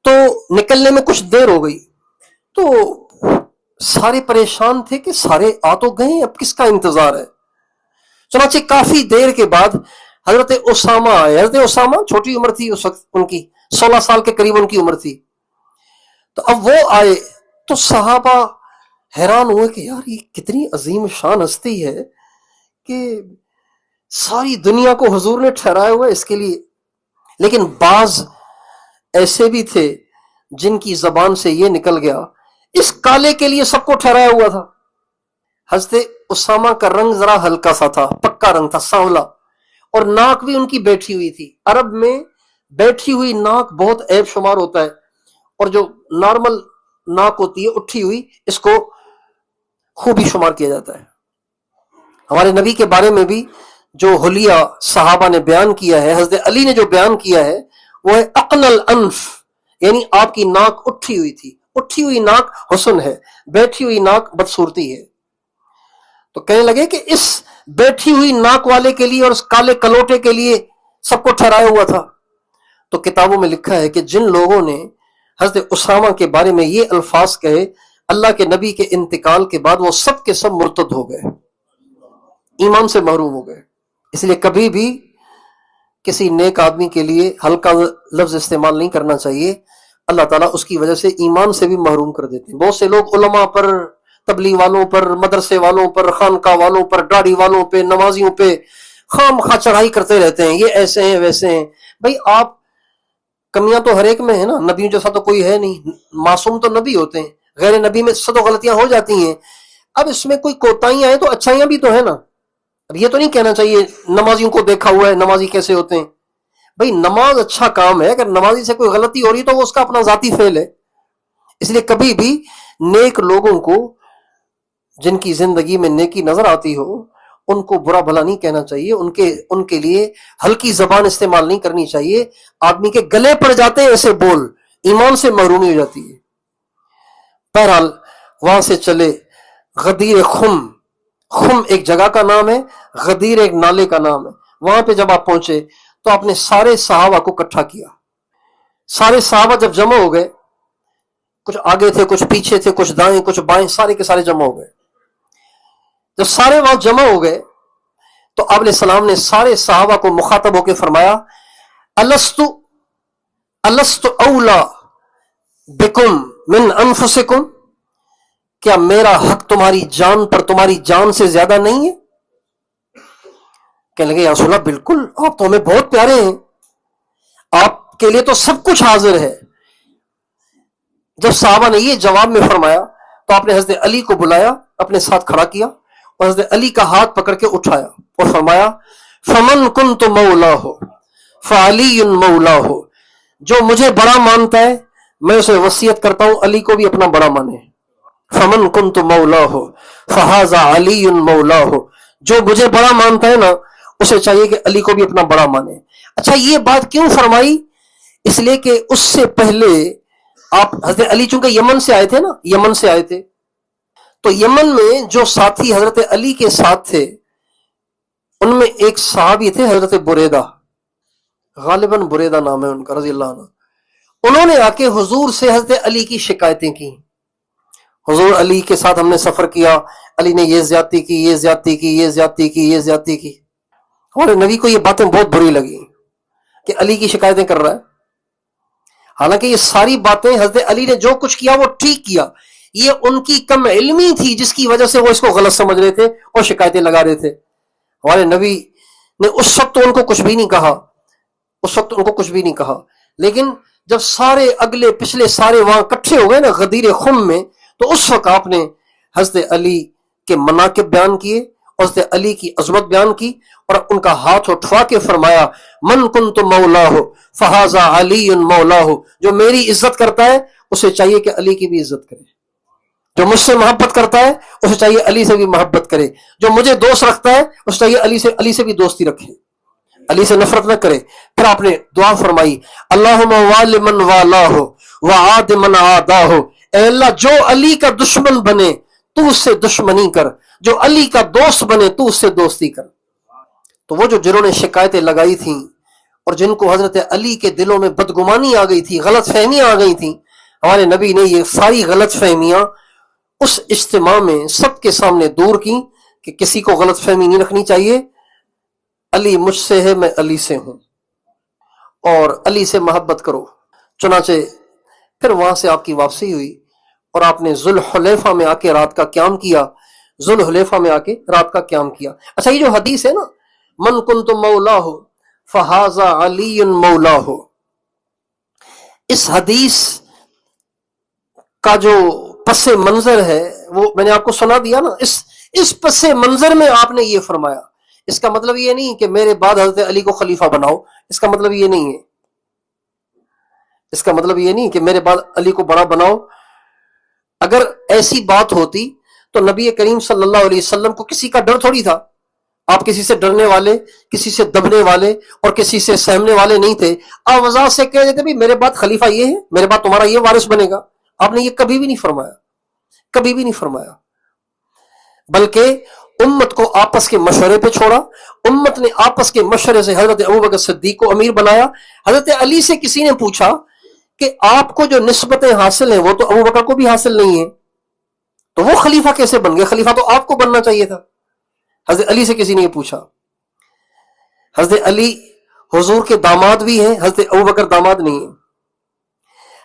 تو نکلنے میں کچھ دیر ہو گئی تو سارے پریشان تھے کہ سارے آ تو گئے، اب کس کا انتظار ہے. چنانچہ کافی دیر کے بعد حضرت اسامہ آئے. حضرت اسامہ چھوٹی عمر تھی اس وقت، ان کی 16 سال کے قریب ان کی عمر تھی. تو اب وہ آئے تو صحابہ حیران ہوئے کہ یار یہ کتنی عظیم شان ہستی ہے کہ ساری دنیا کو حضور نے ٹھہرایا ہوا ہے اس کے لیے. لیکن بعض ایسے بھی تھے جن کی زبان سے یہ نکل گیا اس کالے کے لیے سب کو ٹھہرایا ہوا تھا. حضرت اسامہ کا رنگ ذرا ہلکا سا تھا، پکا رنگ تھا، سانولا، اور ناک بھی ان کی بیٹھی ہوئی تھی. عرب میں بیٹھی ہوئی ناک بہت عیب شمار ہوتا ہے، اور جو نارمل ناک ہوتی ہے اٹھی ہوئی، اس کو خوبی شمار کیا جاتا ہے. ہمارے نبی کے بارے میں بھی جو حلیہ صحابہ نے بیان کیا ہے، حضرت علی نے جو بیان کیا ہے وہ ہے اقن الانف، یعنی آپ کی ناک اٹھی ہوئی تھی. اٹھی ہوئی ناک حسن ہے، بیٹھی ہوئی ناک بدصورتی ہے. تو کہنے لگے کہ اس بیٹھی ہوئی ناک والے کے لیے اور اس کالے کلوٹے کے لیے سب کو ٹھہرایا ہوا تھا. تو کتابوں میں لکھا ہے کہ جن لوگوں نے حضرت اسامہ کے بارے میں یہ الفاظ کہے، اللہ کے نبی کے انتقال کے بعد وہ سب کے سب مرتد ہو گئے، ایمان سے محروم ہو گئے. اس لیے کبھی بھی کسی نیک آدمی کے لیے ہلکا لفظ استعمال نہیں کرنا چاہیے. اللہ تعالیٰ اس کی وجہ سے ایمان سے بھی محروم کر دیتے ہیں. بہت سے لوگ علماء پر، تبلیغ والوں پر، مدرسے والوں پر، خانقاہ والوں پر، داڑھی والوں پہ، نمازیوں پہ خام خواہ چڑھائی کرتے رہتے ہیں، یہ ایسے ہیں ویسے ہیں. بھائی آپ، کمیاں تو ہر ایک میں ہے نا، نبیوں جیسا تو کوئی ہے نہیں. معصوم تو نبی ہوتے ہیں، غیر نبی میں صد و غلطیاں ہو جاتی ہیں. اب اس میں کوئی کوتاہیاں ہیں تو اچھائیاں بھی تو ہے نا. اب یہ تو نہیں کہنا چاہیے نمازیوں کو دیکھا ہوا ہے نمازی کیسے ہوتے ہیں. بھائی نماز اچھا کام ہے، اگر نمازی سے کوئی غلطی ہو رہی تو وہ اس کا اپنا ذاتی فعل ہے. اس لیے کبھی بھی نیک لوگوں کو جن کی زندگی میں نیکی نظر آتی ہو ان کو برا بھلا نہیں کہنا چاہیے، ان کے لیے ہلکی زبان استعمال نہیں کرنی چاہیے. آدمی کے گلے پڑ جاتے ہیں ایسے بول، ایمان سے محرومی ہو جاتی ہے. بہرحال وہاں سے چلے. غدیر خم ایک جگہ کا نام ہے، غدیر ایک نالے کا نام ہے. وہاں پہ جب آپ پہنچے تو آپ نے سارے صحابہ کو اکٹھا کیا. سارے صحابہ جب جمع ہو گئے، کچھ آگے تھے، کچھ پیچھے تھے، کچھ دائیں کچھ بائیں، سارے کے سارے جمع ہو گئے. جب سارے وہاں جمع ہو گئے تو آپ علیہ السلام نے سارے صحابہ کو مخاطب ہو کے فرمایا، الست اولا بکم من انفسکم، کیا میرا حق تمہاری جان پر تمہاری جان سے زیادہ نہیں ہے؟ کہنے لگے یا رسول اللہ بالکل، آپ تو ہمیں بہت پیارے ہیں، آپ کے لیے تو سب کچھ حاضر ہے. جب صحابہ نے یہ جواب میں فرمایا تو آپ نے حضرت علی کو بلایا، اپنے ساتھ کھڑا کیا اور حضرت علی کا ہاتھ پکڑ کے اٹھایا اور فرمایا فمن کنت مولا ہو فعلی مولا ہو، جو مجھے بڑا مانتا ہے میں اسے وصیت کرتا ہوں علی کو بھی اپنا بڑا مانے. فمن کنت مولاہ فہذا علی مولاہ، جو مجھے بڑا مانتا ہے نا اسے چاہیے کہ علی کو بھی اپنا بڑا مانے. اچھا یہ بات کیوں فرمائی؟ اس لیے کہ اس سے پہلے آپ حضرت علی چونکہ یمن سے آئے تھے نا، یمن سے آئے تھے، تو یمن میں جو ساتھی حضرت علی کے ساتھ تھے ان میں ایک صحابی تھے حضرت بریدہ، غالباً بریدہ نام ہے ان کا رضی اللہ عنہ. انہوں نے آ کے حضور سے حضرت علی کی شکایتیں کی. حضور علی کے ساتھ ہم نے سفر کیا، علی نے یہ زیادتی کی، یہ زیادتی کی، یہ زیادتی کی، یہ زیادتی کی. ہمارے نبی کو یہ باتیں بہت بری لگی کہ علی کی شکایتیں کر رہا ہے. حالانکہ یہ ساری باتیں حضرت علی نے جو کچھ کیا وہ ٹھیک کیا، یہ ان کی کم علمی تھی جس کی وجہ سے وہ اس کو غلط سمجھ رہے تھے اور شکایتیں لگا رہے تھے. ہمارے نبی نے اس وقت تو ان کو کچھ بھی نہیں کہا، اس وقت ان کو کچھ بھی نہیں کہا، لیکن جب سارے اگلے پچھلے سارے وہاں اکٹھے ہو گئے نا غدیر خم میں، تو اس وقت آپ نے حضرت علی کے مناقب بیان کیے اور حضرت علی کی عظمت بیان کی اور ان کا ہاتھ اٹھوا کے فرمایا من کنت مولاہ فہذا علی مولاہ، جو میری عزت کرتا ہے اسے چاہیے کہ علی کی بھی عزت کرے، جو مجھ سے محبت کرتا ہے اسے چاہیے علی سے بھی محبت کرے، جو مجھے دوست رکھتا ہے اسے چاہیے علی سے بھی دوستی رکھے، علی سے نفرت نہ کرے. پھر آپ نے دعا فرمائی اللہم وال من والاہ وعاد من عاداہ، اے اللہ جو علی کا دشمن بنے تو اس سے دشمنی کر، جو علی کا دوست بنے تو اس سے دوستی کر. تو وہ جنہوں نے شکایتیں لگائی تھیں اور جن کو حضرت علی کے دلوں میں بدگمانی آ گئی تھی، غلط فہمیاں آ گئی تھیں، ہمارے نبی نے یہ ساری غلط فہمیاں اس اجتماع میں سب کے سامنے دور کی کہ کسی کو غلط فہمی نہیں رکھنی چاہیے، علی مجھ سے ہے، میں علی سے ہوں، اور علی سے محبت کرو. چنانچہ پھر وہاں سے آپ کی واپسی ہوئی اور آپ نے ذوالحلیفہ میں آ کے رات کا قیام کیا، ذوالحلیفہ میں آ کے رات کا قیام کیا. اچھا یہ جو حدیث ہے نا من کنت مولاہ فہذا علی مولاہ، اس حدیث کا جو پس منظر ہے وہ میں نے آپ کو سنا دیا نا. اس پس منظر میں آپ نے یہ فرمایا. اس کا مطلب یہ نہیں کہ میرے بعد حضرت علی کو خلیفہ بناؤ، اس کا مطلب یہ نہیں ہے، اس کا مطلب یہ نہیں کہ میرے بعد علی کو بڑا بناؤ. اگر ایسی بات ہوتی تو نبی کریم صلی اللہ علیہ وسلم کو کسی کا ڈر تھوڑی تھا. آپ کسی سے ڈرنے والے، کسی سے دبنے والے اور کسی سے سہمنے والے نہیں تھے. آپ وضاحت سے کہہ دیتے بھی میرے بعد خلیفہ یہ ہے، میرے بعد تمہارا یہ وارث بنے گا. آپ نے یہ کبھی بھی نہیں فرمایا، کبھی بھی نہیں فرمایا، بلکہ امت کو آپس کے مشورے پہ چھوڑا. امت نے آپس کے مشورے سے حضرت ابوبکر صدیق کو امیر بنایا. حضرت علی سے کسی نے پوچھا کہ آپ کو جو نسبتیں حاصل ہیں وہ تو ابوبکر کو بھی حاصل نہیں ہیں، تو وہ خلیفہ کیسے بن گئے؟ خلیفہ تو آپ کو بننا چاہیے تھا. حضرت علی سے کسی نے یہ پوچھا. حضرت علی حضور کے داماد بھی ہیں، حضرت ابوبکر داماد نہیں ہیں.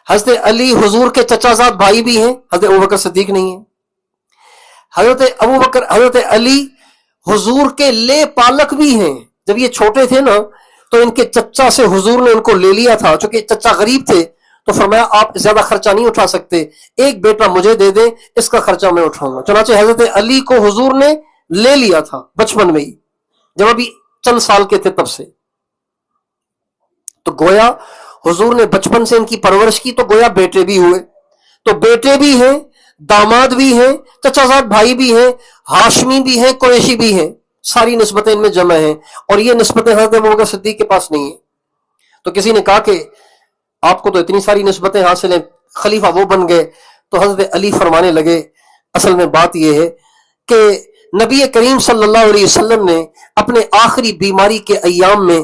حضرت علی حضور کے چچا زاد بھائی بھی ہیں، حضرت ابوبکر صدیق نہیں ہیں. حضرت علی حضور کے لے پالک بھی ہیں. جب یہ چھوٹے تھے نا تو ان کے چچا سے حضور نے ان کو لے لیا تھا، چونکہ چچا غریب تھے تو فرمایا آپ زیادہ خرچہ نہیں اٹھا سکتے، ایک بیٹا مجھے دے دیں، اس کا خرچہ میں اٹھاؤں گا. چنانچہ حضرت علی کو حضور نے لے لیا تھا بچپن میں ہی، جب ابھی چند سال کے تھے تب سے. تو گویا حضور نے بچپن سے ان کی پرورش کی، تو گویا بیٹے بھی ہوئے. تو بیٹے بھی ہیں، داماد بھی ہیں، چچا زاد بھائی بھی ہیں، ہاشمی بھی ہیں، قریشی بھی ہیں. ساری نسبتیں ان میں جمع ہیں، اور یہ نسبتیں حضرت ابوبکر صدیق کے پاس نہیں ہیں. تو کسی نے کہا کہ آپ کو تو اتنی ساری نسبتیں حاصل ہیں، خلیفہ وہ بن گئے. تو حضرت علی فرمانے لگے اصل میں بات یہ ہے کہ نبی کریم صلی اللہ علیہ وسلم نے اپنے آخری بیماری کے ایام میں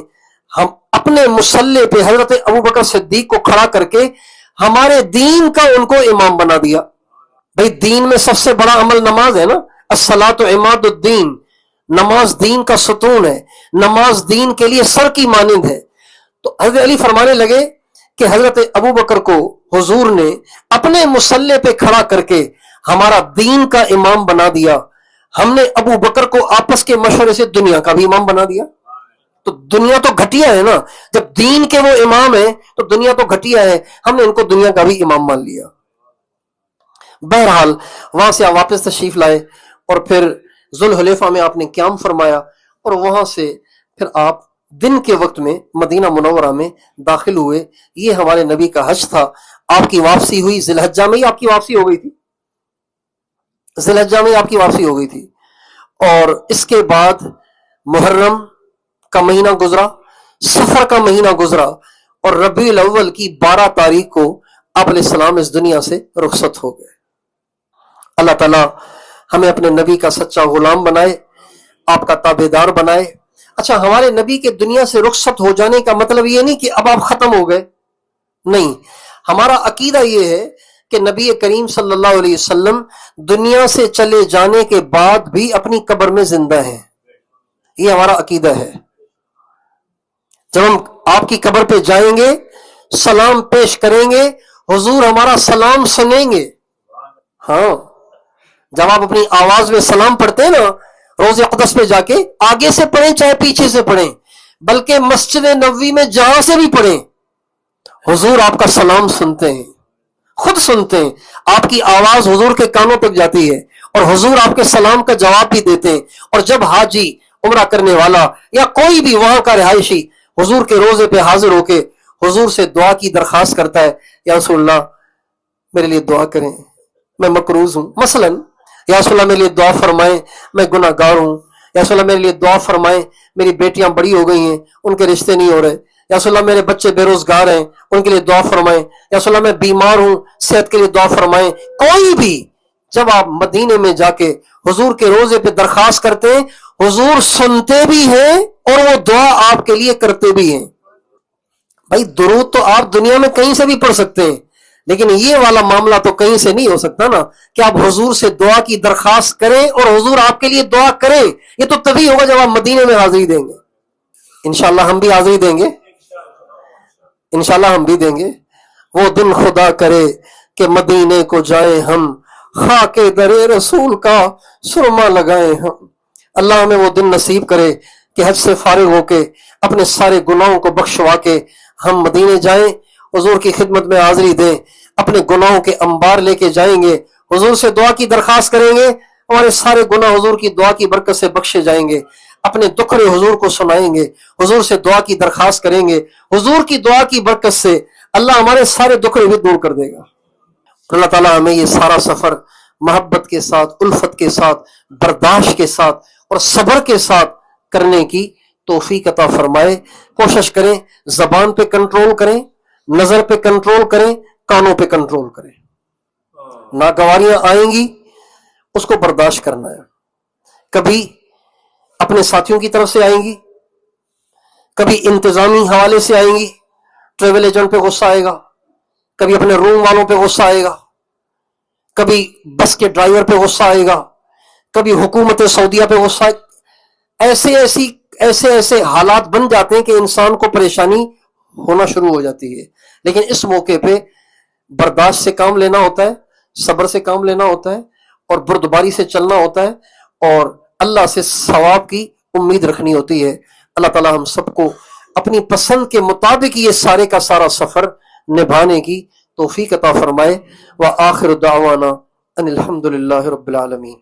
ہم اپنے مصلی پہ حضرت ابوبکر صدیق کو کھڑا کر کے ہمارے دین کا ان کو امام بنا دیا. بھئی دین میں سب سے بڑا عمل نماز ہے نا، الصلاۃ عماد الدین، نماز دین کا ستون ہے، نماز دین کے لیے سر کی مانند ہے. تو حضرت علی فرمانے لگے کہ حضرت ابوبکر کو حضور نے اپنے مصلی پہ کھڑا کر کے ہمارا دین کا امام بنا دیا. ہم نے ابو بکر کو آپس کے مشورے سے دنیا کا بھی امام بنا دیا. تو دنیا تو گھٹیا ہے نا، جب دین کے وہ امام ہے تو دنیا تو گھٹیا ہے، ہم نے ان کو دنیا کا بھی امام مان لیا. بہرحال وہاں سے آپ واپس تشریف لائے اور پھر ذوالحلیفہ میں آپ نے قیام فرمایا، اور وہاں سے پھر آپ دن کے وقت میں مدینہ منورہ میں داخل ہوئے. یہ ہمارے نبی کا حج تھا. آپ کی واپسی ہوئی ذی الحجہ میں ہی آپ کی واپسی ہو گئی تھی، ذی الحجہ میں آپ کی واپسی ہو گئی تھی، اور اس کے بعد محرم کا مہینہ گزرا، سفر کا مہینہ گزرا، اور ربیع الاول کی 12 تاریخ کو آپ علیہ السلام اس دنیا سے رخصت ہو گئے۔ اللہ تعالیٰ ہمیں اپنے نبی کا سچا غلام بنائے، آپ کا تابعدار بنائے۔ اچھا، ہمارے نبی کے دنیا سے رخصت ہو جانے کا مطلب یہ نہیں کہ اب آپ ختم ہو گئے، نہیں، ہمارا عقیدہ یہ ہے کہ نبی کریم صلی اللہ علیہ وسلم دنیا سے چلے جانے کے بعد بھی اپنی قبر میں زندہ ہیں، یہ ہمارا عقیدہ ہے۔ جب ہم آپ کی قبر پہ جائیں گے، سلام پیش کریں گے، حضور ہمارا سلام سنیں گے۔ ہاں، جب آپ اپنی آواز میں سلام پڑھتے ہیں نا، روضہ اقدس پہ جا کے آگے سے پڑھیں چاہے پیچھے سے پڑھیں، بلکہ مسجد نبوی میں جہاں سے بھی پڑھیں، حضور آپ کا سلام سنتے ہیں، خود سنتے ہیں، آپ کی آواز حضور کے کانوں تک جاتی ہے، اور حضور آپ کے سلام کا جواب بھی دیتے ہیں۔ اور جب حاجی، عمرہ کرنے والا یا کوئی بھی وہاں کا رہائشی حضور کے روضے پہ حاضر ہو کے حضور سے دعا کی درخواست کرتا ہے، یا رسول اللہ میرے لیے دعا کریں، میں مقروض ہوں، مثلا، یا رسول اللہ میرے لیے دعا فرمائیں، میں گناہ گار ہوں، یا رسول اللہ میرے لیے دعا فرمائیں، میری بیٹیاں بڑی ہو گئی ہیں، ان کے رشتے نہیں ہو رہے، یا رسول اللہ میرے بچے بے روزگار ہیں، ان کے لیے دعا فرمائیں، یا رسول اللہ میں بیمار ہوں، صحت کے لیے دعا فرمائیں، کوئی بھی جب آپ مدینے میں جا کے حضور کے روضے پہ درخواست کرتے ہیں، حضور سنتے بھی ہیں اور وہ دعا آپ کے لیے کرتے بھی ہیں۔ بھائی درود تو آپ دنیا میں کہیں سے بھی پڑھ سکتے ہیں، لیکن یہ والا معاملہ تو کہیں سے نہیں ہو سکتا نا کہ آپ حضور سے دعا کی درخواست کریں اور حضور آپ کے لیے دعا کریں۔ یہ تو تبھی ہوگا جب آپ مدینے میں حاضری دیں گے۔ انشاءاللہ ہم بھی حاضری دیں گے، انشاءاللہ ہم بھی دیں گے۔ وہ دن خدا کرے کہ مدینے کو جائیں ہم، خاک در رسول کا سرما لگائیں ہم۔ اللہ ہمیں وہ دن نصیب کرے کہ حج سے فارغ ہو کے اپنے سارے گناہوں کو بخشوا کے ہم مدینے جائیں، حضور کی خدمت میں حاضری دیں، اپنے گناہوں کے انبار لے کے جائیں گے، حضور سے دعا کی درخواست کریں گے، ہمارے سارے گناہ حضور کی دعا کی برکت سے بخشے جائیں گے، اپنے دکھڑے حضور کو سنائیں گے، حضور سے دعا کی درخواست کریں گے، حضور کی دعا کی برکت سے اللہ ہمارے سارے دکھڑے بھی دور کر دے گا۔ اللہ تعالیٰ ہمیں یہ سارا سفر محبت کے ساتھ، الفت کے ساتھ، برداشت کے ساتھ اور صبر کے ساتھ کرنے کی توفیق عطا فرمائے۔ کوشش کریں زبان پہ کنٹرول کریں، نظر پہ کنٹرول کریں، کانوں پہ کنٹرول کریں۔ ناگواریاں آئیں گی، اس کو برداشت کرنا ہے۔ کبھی اپنے ساتھیوں کی طرف سے آئیں گی، کبھی انتظامی حوالے سے آئیں گی، ٹریول ایجنٹ پہ غصہ آئے گا، کبھی اپنے روم والوں پہ غصہ آئے گا، کبھی بس کے ڈرائیور پہ غصہ آئے گا، کبھی حکومت سعودیہ پہ غصہ ایسے حالات بن جاتے ہیں کہ انسان کو پریشانی ہونا شروع ہو جاتی ہے۔ لیکن اس موقع پہ برداشت سے کام لینا ہوتا ہے، صبر سے کام لینا ہوتا ہے، اور بردباری سے چلنا ہوتا ہے، اور اللہ سے ثواب کی امید رکھنی ہوتی ہے۔ اللہ تعالی ہم سب کو اپنی پسند کے مطابق یہ سارے کا سارا سفر نبھانے کی توفیق عطا فرمائے۔ وآخر دعوانا ان الحمد للہ رب العالمین۔